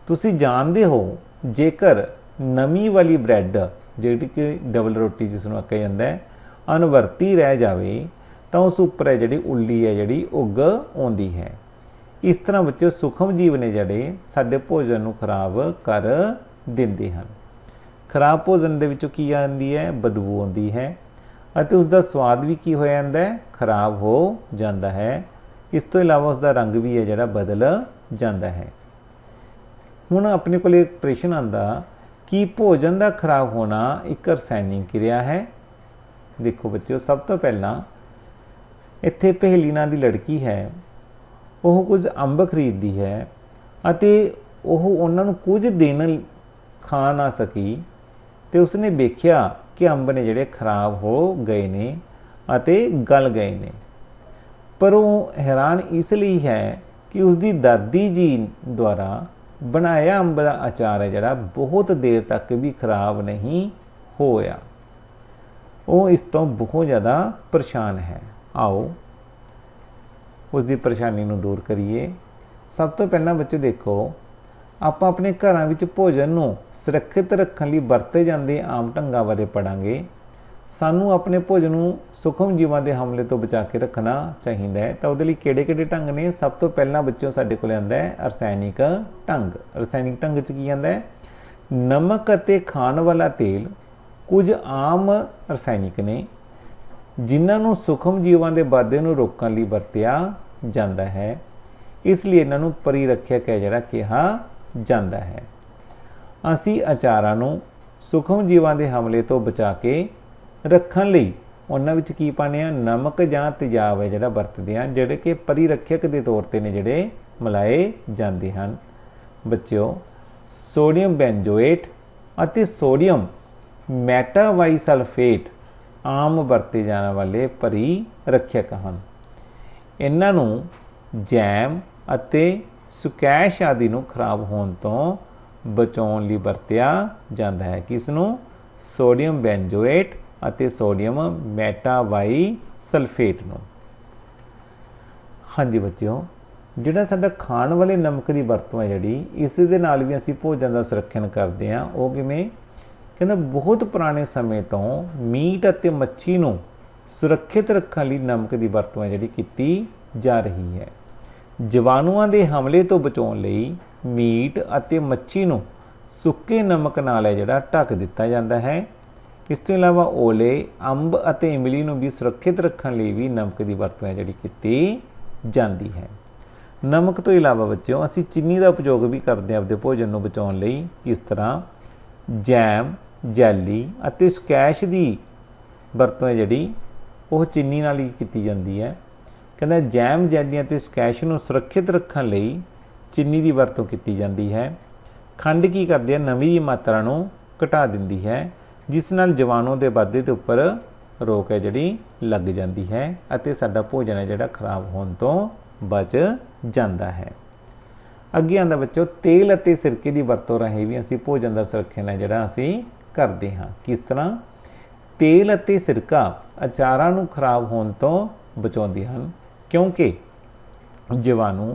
ਤੁਸੀਂ ਜਾਣਦੇ ਹੋ ਜੇਕਰ ਨਮੀ ਵਾਲੀ ਬ੍ਰੈਡ ਜਿਹੜੀ ਕਿ ਡਬਲ ਰੋਟੀ ਜਿਸ ਨੂੰ ਆਖਿਆ ਜਾਂਦਾ ਹੈ ਅਨਵਰਤੀ ਰਹਿ ਜਾਵੇ ਤਾਂ ਉਸ ਉੱਪਰ ਹੈ ਜਿਹੜੀ ਉੱਲੀ ਹੈ ਜਿਹੜੀ ਉੱਗ ਆਉਂਦੀ ਹੈ। ਇਸ ਤਰ੍ਹਾਂ ਬੱਚੇ ਸੂਖਮ ਜੀਵ ਨੇ ਜਿਹੜੇ ਸਾਡੇ ਭੋਜਨ ਨੂੰ ਖਰਾਬ ਕਰ ਦਿੰਦੇ ਹਨ। ਖਰਾਬ ਭੋਜਨ ਦੇ ਵਿੱਚੋਂ ਕੀ ਆਉਂਦੀ ਹੈ, ਬਦਬੂ ਆਉਂਦੀ ਹੈ ਅਤੇ ਉਸ ਦਾ ਸਵਾਦ ਵੀ ਕੀ ਹੋ ਜਾਂਦਾ ਹੈ, ਖਰਾਬ ਹੋ ਜਾਂਦਾ ਹੈ। ਇਸ ਤੋਂ ਇਲਾਵਾ ਉਸ ਦਾ ਰੰਗ ਵੀ ਹੈ ਜਿਹੜਾ ਬਦਲ ਜਾਂਦਾ ਹੈ। ਹੁਣ ਆਪਣੇ ਕੋਲ ਇੱਕ ਪ੍ਰਸ਼ਨ ਆਉਂਦਾ ਕਿ ਭੋਜਨ ਦਾ ਖਰਾਬ ਹੋਣਾ ਇੱਕ ਰਸਾਇਣਿਕ ਕਿਰਿਆ ਹੈ। ਦੇਖੋ ਬੱਚਿਓ, ਸਭ ਤੋਂ ਪਹਿਲਾਂ ਇੱਥੇ ਪਹੇਲੀ ਨਾਂ ਦੀ ਲੜਕੀ ਹੈ, ਉਹ ਕੁਝ ਅੰਬ ਖਰੀਦਦੀ ਹੈ ਅਤੇ ਉਹ ਉਹਨਾਂ ਨੂੰ ਕੁਝ ਦਿਨ ਖਾ ਨਾ ਸਕੀ ਤੇ ਉਸਨੇ ਵੇਖਿਆ ਕਿ ਅੰਬ ਨੇ ਜਿਹੜੇ ਖਰਾਬ ਹੋ ਗਏ ਨੇ ਅਤੇ ਗਲ ਗਏ ਨੇ। ਪਰ ਉਹ ਹੈਰਾਨ ਇਸ ਲਈ ਹੈ ਕਿ ਉਸਦੀ ਦਾਦੀ ਜੀ ਦੁਆਰਾ ਬਣਾਇਆ ਅੰਬ ਦਾ ਅਚਾਰ ਹੈ ਜਿਹੜਾ ਬਹੁਤ ਦੇਰ ਤੱਕ ਵੀ ਖਰਾਬ ਨਹੀਂ ਹੋਇਆ। ਉਹ ਇਸ ਤੋਂ ਬਹੁਤ ਜ਼ਿਆਦਾ ਪਰੇਸ਼ਾਨ ਹੈ। ਆਓ ਉਸ ਦੀ ਪਰੇਸ਼ਾਨੀ ਨੂੰ ਦੂਰ ਕਰੀਏ। ਸਭ ਤੋਂ ਪਹਿਲਾਂ ਬੱਚੋ ਦੇਖੋ, ਆਪਾਂ ਆਪਣੇ ਘਰਾਂ ਵਿੱਚ ਭੋਜਨ ਨੂੰ ਸੁਰੱਖਿਅਤ ਰੱਖਣ ਲਈ ਵਰਤੇ ਜਾਂਦੇ ਆਮ ਢੰਗਾਂ ਬਾਰੇ ਪੜਾਂਗੇ। ਸਾਨੂੰ ਆਪਣੇ ਭੋਜਨ ਨੂੰ ਸੂਖਮ ਜੀਵਾਂ ਦੇ ਹਮਲੇ ਤੋਂ ਬਚਾ ਕੇ ਰੱਖਣਾ ਚਾਹੀਦਾ ਹੈ। ਤਾਂ ਉਹਦੇ ਲਈ ਕਿਹੜੇ-ਕਿਹੜੇ ਢੰਗ ਨੇ? ਸਭ ਤੋਂ ਪਹਿਲਾਂ ਬੱਚਿਓ ਸਾਡੇ ਕੋਲ ਆਉਂਦਾ ਹੈ ਰਸਾਇਣਿਕ ਢੰਗ। ਰਸਾਇਣਿਕ ਢੰਗ 'ਚ ਕੀ ਆਉਂਦਾ ਹੈ? ਨਮਕ ਅਤੇ ਖਾਣ ਵਾਲਾ ਤੇਲ ਕੁਝ ਆਮ ਰਸਾਇਣਿਕ ਨੇ ਜਿਨ੍ਹਾਂ ਨੂੰ ਸੂਖਮ ਜੀਵਾਂ ਦੇ ਵਾਧੇ ਨੂੰ ਰੋਕਣ ਲਈ ਵਰਤਿਆ ਜਾਂਦਾ ਹੈ। इस लिए इन्हां नूं परिरक्षक है जिहड़ा कहा जाता है। असी अचारां नूं सूखम जीवां दे हमले तो बचा के रखण लई उन्हां विच की पाने आ, नमक जां तेजाब है जिहड़ा वरतदे आ, जिहड़े कि परिरक्षक के तौर ते ने जिहड़े मिलाए जाते हैं। बच्चों, सोडियम बेंजोएट ਅਤੇ सोडियम ਮੈਟਾਵਾਈਸਲਫੇਟ आम ਵਰਤੇ ਜਾਣ ਵਾਲੇ परिरक्षक हैं। इन्हां नूं जैम ਅਤੇ ਸੁਕੈਸ਼ आदि ਨੂੰ खराब होने तो बचाउण लई ਵਰਤਿਆ ਜਾਂਦਾ है। किस नूं? सोडियम बेंजोएट ਅਤੇ सोडियम ਮੈਟਾਵਾਈਸਲਫੇਟ ਨੂੰ। हाँ जी बच्चों, ਜਿਹੜਾ ਸਾਡਾ ਖਾਣ ਵਾਲੇ ਨਮਕ ਦੀ ਵਰਤੋਂ ਹੈ ਜਿਹੜੀ, ਇਸ ਦੇ ਨਾਲ ਵੀ ਅਸੀਂ ਭੋਜਨ ਦਾ ਸੁਰੱਖਿਅਨ ਕਰਦੇ ਹਾਂ। ਉਹ ਕਿਵੇਂ? ਕਹਿੰਦਾ ਬਹੁਤ ਪੁਰਾਣੇ ਸਮੇਂ ਤੋਂ ਮੀਟ ਅਤੇ ਮੱਛੀ ਨੂੰ ਸੁਰੱਖਿਅਤ ਰੱਖਣ ਲਈ ਨਮਕ ਦੀ ਵਰਤੋਂ ਹੈ ਜਿਹੜੀ ਕੀਤੀ ਜਾ ਰਹੀ ਹੈ। ਜੀਵਾਣੂਆਂ ਦੇ ਹਮਲੇ ਤੋਂ ਬਚਾਉਣ ਲਈ ਮੀਟ ਅਤੇ ਮੱਛੀ ਨੂੰ ਸੁੱਕੇ ਨਮਕ ਨਾਲ ਹੈ ਜਿਹੜਾ ਢੱਕ ਦਿੱਤਾ ਜਾਂਦਾ ਹੈ। ਇਸ ਤੋਂ ਇਲਾਵਾ ਓਲੇ, ਅੰਬ ਅਤੇ ਇਮਲੀ ਨੂੰ ਵੀ ਸੁਰੱਖਿਅਤ ਰੱਖਣ ਲਈ ਵੀ ਨਮਕ ਦੀ ਵਰਤੋਂ ਹੈ ਜਿਹੜੀ ਕੀਤੀ ਜਾਂਦੀ ਹੈ। नमक तो इलावा बच्चों असी चीनी का उपयोग भी करते हैं अपने भोजन को बचाने लई। किस तरह? जैम, जैली ਅਤੇ ਸਕੈਸ਼ ਦੀ ਵਰਤੋਂ है ਜਿਹੜੀ ਉਹ ਚੀਨੀ ਨਾਲ ਹੀ ਕੀਤੀ ਜਾਂਦੀ ਹੈ। ਕਹਿੰਦਾ ਜੈਮ, ਜੈਲੀ ਅਤੇ ਸਕੈਸ਼ ਨੂੰ ਸੁਰੱਖਿਅਤ ਰੱਖਣ ਲਈ ਚੀਨੀ ਦੀ ਵਰਤੋਂ ਕੀਤੀ ਜਾਂਦੀ ਹੈ। ਖੰਡ ਕੀ ਕਰਦੀ ਹੈ? ਨਮੀ ਦੀ ਮਾਤਰਾ ਨੂੰ ਘਟਾ ਦਿੰਦੀ ਹੈ, ਜਿਸ ਨਾਲ ਜੀਵਾਣੂ ਦੇ ਵਾਧੇ ਦੇ ਉੱਪਰ ਰੋਕ ਹੈ ਜਿਹੜੀ ਲੱਗ ਜਾਂਦੀ ਹੈ ਅਤੇ ਸਾਡਾ ਭੋਜਨ ਹੈ ਜਿਹੜਾ ਖਰਾਬ ਹੋਣ ਤੋਂ बच जाता है। अगे आंदा बच्चों, तेल ਅਤੇ सिरके की वरतों राਹੀਂ भी असी भोजन का सुरक्षण है जिहड़ा असी करते हाँ। किस तरह? तेल ਅਤੇ सिरका अचारां नूं खराब होने तो बचाउंदे हन, क्योंकि जीवाणु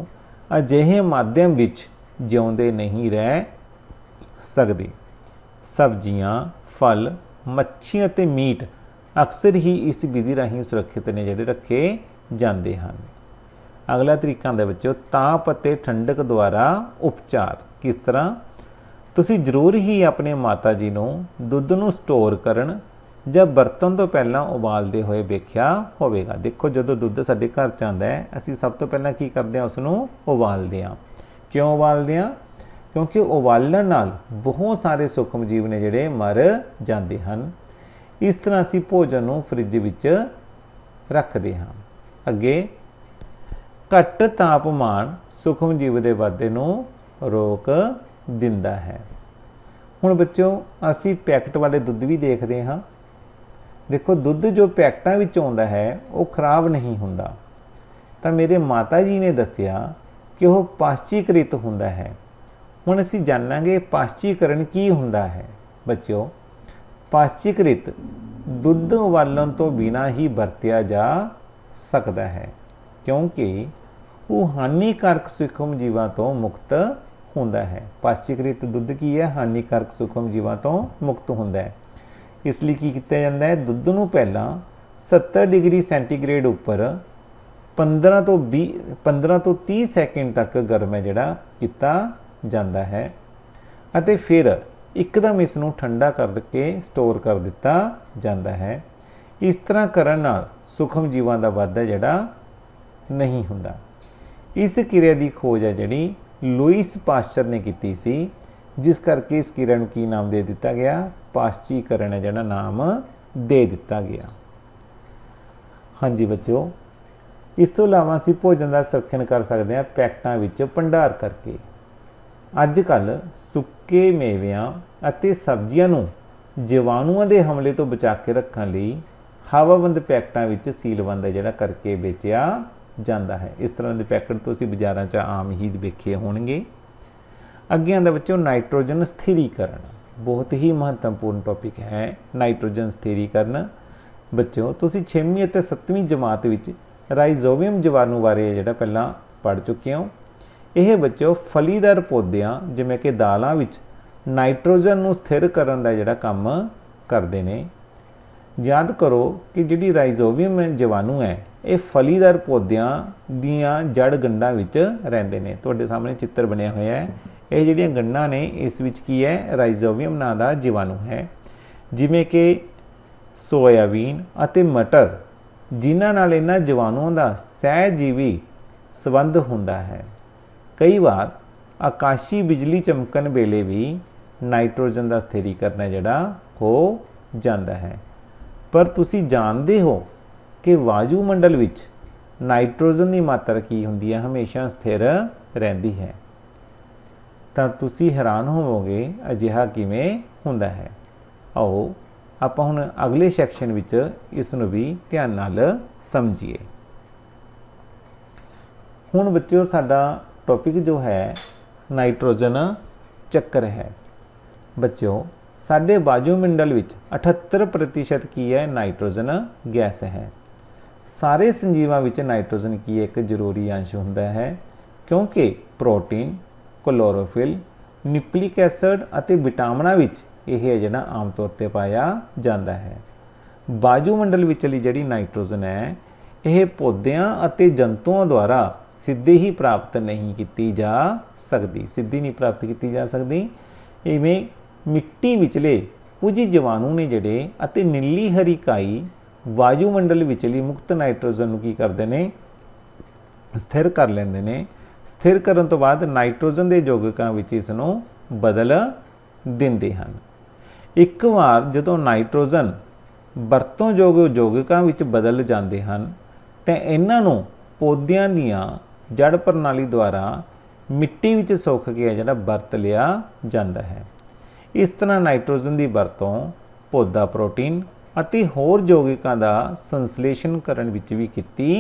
अजिहे माध्यम विच जिउंदे नहीं रह सकते। सब्जियां, फल, मच्छी ਅਤੇ मीट अक्सर ही इस विधि राਹੀਂ सुरक्षित ने जिहड़े रखे जाते हैं। अगला तरीका आंदा बच्चों, ताप ਅਤੇ ठंडक द्वारा उपचार। किस तरह? तुसी जरूर ही अपने माता जी ਨੂੰ ਦੁੱਧ ਨੂੰ ਸਟੋਰ ਕਰਨ ਜਾਂ ਵਰਤਣ ਤੋਂ ਪਹਿਲਾਂ ਉਬਾਲਦੇ ਹੋਏ ਵੇਖਿਆ ਹੋਵੇਗਾ। ਦੇਖੋ, ਜਦੋਂ ਦੁੱਧ ਸਾਡੇ ਘਰ ਚ ਆਉਂਦਾ ਹੈ ਅਸੀਂ ਸਭ ਤੋਂ ਪਹਿਲਾਂ ਕੀ ਕਰਦੇ ਹਾਂ? ਉਸ ਨੂੰ ਉਬਾਲਦੇ ਹਾਂ। ਕਿਉਂ ਉਬਾਲਦੇ ਹਾਂ? ਕਿਉਂਕਿ ਉਬਾਲਣ ਨਾਲ ਬਹੁਤ ਸਾਰੇ ਸੂਖਮ ਜੀਵ ਨੇ ਜਿਹੜੇ ਮਰ ਜਾਂਦੇ ਹਨ। ਇਸ ਤਰ੍ਹਾਂ ਅਸੀਂ ਭੋਜਨ ਨੂੰ ਫ੍ਰਿਜ ਵਿੱਚ ਰੱਖਦੇ ਹਾਂ। ਅੱਗੇ, घट तापमान सूक्ष्म जीव के वाधे नूं रोक दिंदा है। हुण बच्चों, असी पैकेट वाले दुध भी देखते हाँ। देखो, दुध जो पैकेटां विच आउंदा है वो खराब नहीं हुंदा। तो मेरे माता जी ने दस्सिया कि वह पाश्चीकृत हुंदा है। हुण असी जानांगे पाश्चीकरण की हुंदा है। बच्चों, पाश्चीकृत दुध उबालण तो बिना ही वरतिया जा सकता है, क्योंकि वो हानिकारक सूक्ष्म जीवां तो मुक्त हुंदा है। पाश्चीकृत दुध की है? हानिकारक सूक्ष्म जीवां तो मुक्त हुंदा है। इसलिए की किया जाता है? दुध नूं पहला 70 डिग्री सेंटीग्रेड उपर 15 तो 30 सैकेंड तक गर्म है जिहड़ा किया जाता है ਅਤੇ फिर एकदम इस नूं ठंडा करके स्टोर कर दिता जाता है। इस तरह करन नाल सूक्ष्म जीवां दा वाधा जिहड़ा नहीं हुंदा। इस किरिया की खोज है जिहड़ी लुईस पास्चर ने की सी, जिस करके इस किरिया नूं की नाम दे दिता गया? पाश्चीकरण है जिहड़ा नाम दे दिता गया। हाँ जी बच्चों, इस तो इलावा असीं भोजन का सुरक्षण कर सकते हैं पैकेटां विच भंडार करके। अजकल सुक्के मेविਆਂ ਅਤੇ सब्जियां नूं जीवाणुओं के हमले तो बचा के रखने लई हवाबंद पैकेटां विच सीलबंद है जिहड़ा करके बेचिया ਜਾਂਦਾ है। इस तरह के पैकेट तो असीं बाज़ारां 'ਚ आम ही वेखे होणगे। अगे आंदा बच्चों, नाइट्रोजन स्थिरीकरण। बहुत ही महत्वपूर्ण टॉपिक है नाइट्रोजन स्थिरीकरण। बच्चों, तुसीं 6वीं ਅਤੇ 7वीं जमात विच राइजोबियम जीवाणु बारे जिहड़ा पहलां पढ़ चुके हो। यह बच्चों फलीदार पौदिਆਂ जिवें कि दालां विच नाइट्रोजन नूं स्थिर करन दा जिहड़ा काम करदे ने। याद करो कि जिहड़ी राइजोबियम जीवाणु है ये फलीदार पौदिਆਂ ਦੀਆਂ जड़ गंढां विच रहिंदे ने। तुहाडे सामने चित्र बनिया होया है। ये जिहड़ियां गंढां ने इस विच की है? राइजोबियम नाम दा जीवाणु है। जिवें कि सोयाबीन ਅਤੇ मटर, जिन्हां नाल इन्हां जीवाणुओं दा सहजीवी संबंध हुंदा है। कई बार आकाशी बिजली चमकन वेले भी नाइट्रोजन का स्थिरीकरण है जिहड़ा हो जाता है। पर तुसी जानते हो कि वायुमंडल विच नाइट्रोजन की मात्रा की हुंदी है, हमेशा स्थिर रहिंदी है। तो तुसी हैरान होवोगे अजिहा किवें हुंदा है। आओ आपां हुण अगले सैक्शन विच इस नूं भी ध्यान नाल समझिए। हुण बच्चों साडा टॉपिक जो है नाइट्रोजन चक्कर है। बच्चों साडे वायुमंडल विच 78% की है नाइट्रोजन गैस है। सारे संजीवां विच नाइट्रोजन की एक जरूरी अंश हुंदा है, क्योंकि प्रोटीन, क्लोरोफिल, न्यूक्लिक एसिड अते विटामिनां विच यह है जिहड़ा आम तौर पर पाया जाता है। वायुमंडल विचली जिहड़ी नाइट्रोजन है यह पौदियां अते जंतुओं द्वारा सीधे ही प्राप्त नहीं की जा सकती, सीधी नहीं प्राप्त की जा सकती। इवें मिट्टी विचले कुछ जीवाणु ने जिहड़े अते नीली हरी काई वायुमंडल विचली मुक्त नाइट्रोजन नूं की करदे ने, स्थिर कर लैंदे ने। स्थिर करन तो बाद नाइट्रोजन के यौगिकां विच इस नूं बदल दिंदे हन। एक बार जदों नाइट्रोजन वरतों योग यौगिकां विच बदल जाते हैं तो इन्हां नूं पौदियां दीआं जड़ प्रणाली द्वारा मिट्टी विच सोख के जिहड़ा वरत लिया जाता है। इस तरह नाइट्रोजन की वरतों पौधा प्रोटीन अते होर यौगिकां दा संश्लेषण करन विच भी कीती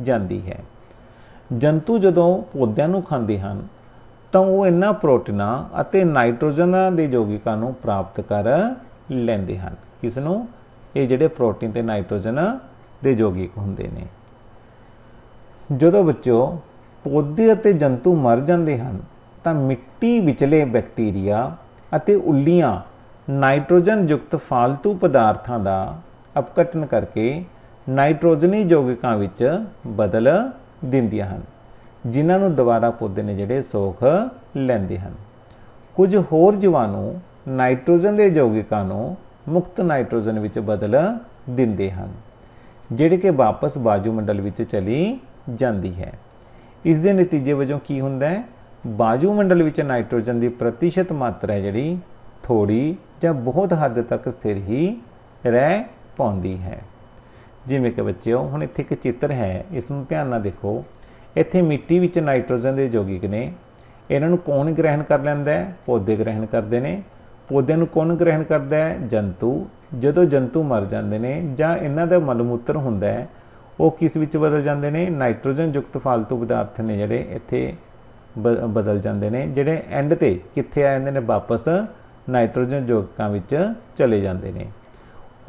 जाती है। जंतु जदों पौदिਆਂ ਨੂੰ ਖਾਂਦੇ ਹਨ ਤਾਂ ਉਹ ਇਹਨਾਂ ਪ੍ਰੋਟੀਨਾਂ ਅਤੇ ਨਾਈਟ੍ਰੋਜਨ ਦੇ ਯੌਗਿਕਾਂ ਨੂੰ ਪ੍ਰਾਪਤ ਕਰ ਲੈਂਦੇ ਹਨ। ਕਿਸ ਨੂੰ? ਇਹ ਜਿਹੜੇ ਪ੍ਰੋਟੀਨ ਤੇ ਨਾਈਟ੍ਰੋਜਨ ਦੇ ਯੌਗਿਕ ਹੁੰਦੇ ਨੇ। ਜਦੋਂ ਬੱਚੋ ਪੌਦੇ ਅਤੇ ਜੰਤੂ ਮਰ ਜਾਂਦੇ ਹਨ ਤਾਂ ਮਿੱਟੀ ਵਿਚਲੇ ਬੈਕਟੀਰੀਆ ਅਤੇ ਉੱਲੀਆਂ ਨਾਈਟ੍ਰੋਜਨ ਯੁਕਤ ਫਾਲਤੂ ਪਦਾਰਥਾਂ ਦਾ ਅਪਘਟਨ ਕਰਕੇ ਨਾਈਟ੍ਰੋਜਨੀ ਯੌਗਿਕਾਂ ਵਿੱਚ ਬਦਲ ਦਿੰਦੀਆਂ ਹਨ, ਜਿਨ੍ਹਾਂ ਨੂੰ ਦੁਬਾਰਾ ਪੌਦੇ ਨੇ ਜਿਹੜੇ ਸੋਖ ਲੈਂਦੇ ਹਨ। ਕੁਝ ਹੋਰ ਜੀਵਾਣੂ ਨਾਈਟ੍ਰੋਜਨ ਦੇ ਯੌਗਿਕਾਂ ਨੂੰ ਮੁਕਤ ਨਾਈਟ੍ਰੋਜਨ ਵਿੱਚ ਬਦਲ ਦਿੰਦੇ ਹਨ, ਜਿਹੜੇ ਕਿ ਵਾਪਸ ਵਾਯੂਮੰਡਲ ਵਿੱਚ ਚਲੀ ਜਾਂਦੀ ਹੈ। ਇਸ ਦੇ ਨਤੀਜੇ ਵਜੋਂ ਕੀ ਹੁੰਦਾ ਹੈ? ਵਾਯੂਮੰਡਲ ਵਿੱਚ ਨਾਈਟ੍ਰੋਜਨ ਦੀ ਪ੍ਰਤੀਸ਼ਤ ਮਾਤਰਾ ਹੈ ਜਿਹੜੀ ਥੋੜੀ ਜਾਂ ਬਹੁਤ ਹੱਦ ਤੱਕ ਸਥਿਰ ਹੀ ਰਹਿ ਪਾਉਂਦੀ ਹੈ। ਜਿਵੇਂ ਕਿ ਬੱਚਿਓ ਹੁਣ ਇੱਥੇ ਇੱਕ ਚਿੱਤਰ ਹੈ, ਇਸ ਨੂੰ ਧਿਆਨ ਨਾਲ ਦੇਖੋ। ਇੱਥੇ ਮਿੱਟੀ ਵਿੱਚ ਨਾਈਟ੍ਰੋਜਨ ਦੇ ਯੌਗਿਕ ਨੇ, ਇਹਨਾਂ ਨੂੰ ਕੌਣ ਗ੍ਰਹਿਣ ਕਰ ਲੈਂਦਾ ਹੈ? ਪੌਦੇ ਗ੍ਰਹਿਣ ਕਰਦੇ ਨੇ। ਪੌਦਿਆਂ ਨੂੰ ਕੌਣ ਗ੍ਰਹਿਣ ਕਰਦਾ ਹੈ? ਜੰਤੂ। ਜਦੋਂ ਜੰਤੂ ਮਰ ਜਾਂਦੇ ਨੇ ਜਾਂ ਇਹਨਾਂ ਦਾ ਮਲ ਮੂਤਰ ਹੁੰਦਾ ਹੈ ਉਹ ਕਿਸ ਵਿੱਚ ਬਦਲ ਜਾਂਦੇ ਨੇ? ਨਾਈਟ੍ਰੋਜਨ ਯੁਕਤ ਫਾਲਤੂ ਪਦਾਰਥ ਨੇ ਜਿਹੜੇ ਇੱਥੇ ਬਦਲ ਜਾਂਦੇ ਨੇ, ਜਿਹੜੇ ਐਂਡ ਤੇ ਕਿੱਥੇ ਆ ਜਾਂਦੇ ਨੇ? ਵਾਪਸ ਨਾਈਟ੍ਰੋਜਨ ਯੌਗਿਕਾਂ ਵਿੱਚ ਚਲੇ ਜਾਂਦੇ ਨੇ।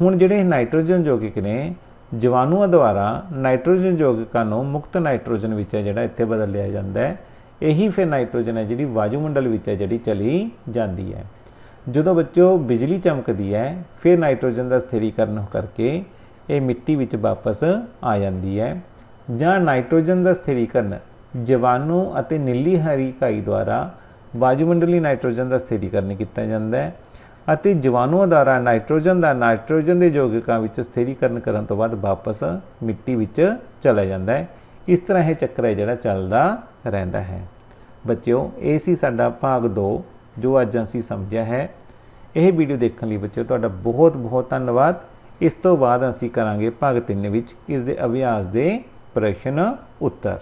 ਹੁਣ ਜਿਹੜੇ ਨਾਈਟ੍ਰੋਜਨ ਯੌਗਿਕ ਨੇ जीवाणुओं द्वारा नाइट्रोजन यौगिकां नूं मुक्त नाइट्रोजन विच है जिहड़ा इत्थे बदल लिया जाता है। यही फिर नाइट्रोजन है जिहड़ी वायुमंडल विच है जिहड़ी चली जाती है। जदों बच्चों बिजली चमकदी है फिर नाइट्रोजन का स्थिरीकरण करके ये मिट्टी विच वापस आ जाती है। जां नाइट्रोजन का स्थिरीकरण जीवाणु अते नीली हरी काई द्वारा वायुमंडली नाइट्रोजन का स्थिरीकरण किया जाता है ਅਤੇ जीवाणुओं द्वारा नाइट्रोजन के यौगिकां विच स्थिरीकरण करन तो बाद वापस मिट्टी विच चला जाता है। इस तरह यह चक्कर है जिहड़ा चलदा रहिंदा है। बच्चों ये सी साडा भाग 2 जो अज असीं समझिया है। यह वीडियो देखने लई बच्चों तुहाडा बहुत बहुत धन्नवाद। इस तो बाद असीं करांगे भाग 3 विच इस दे अभ्यास दे प्रश्न उत्तर।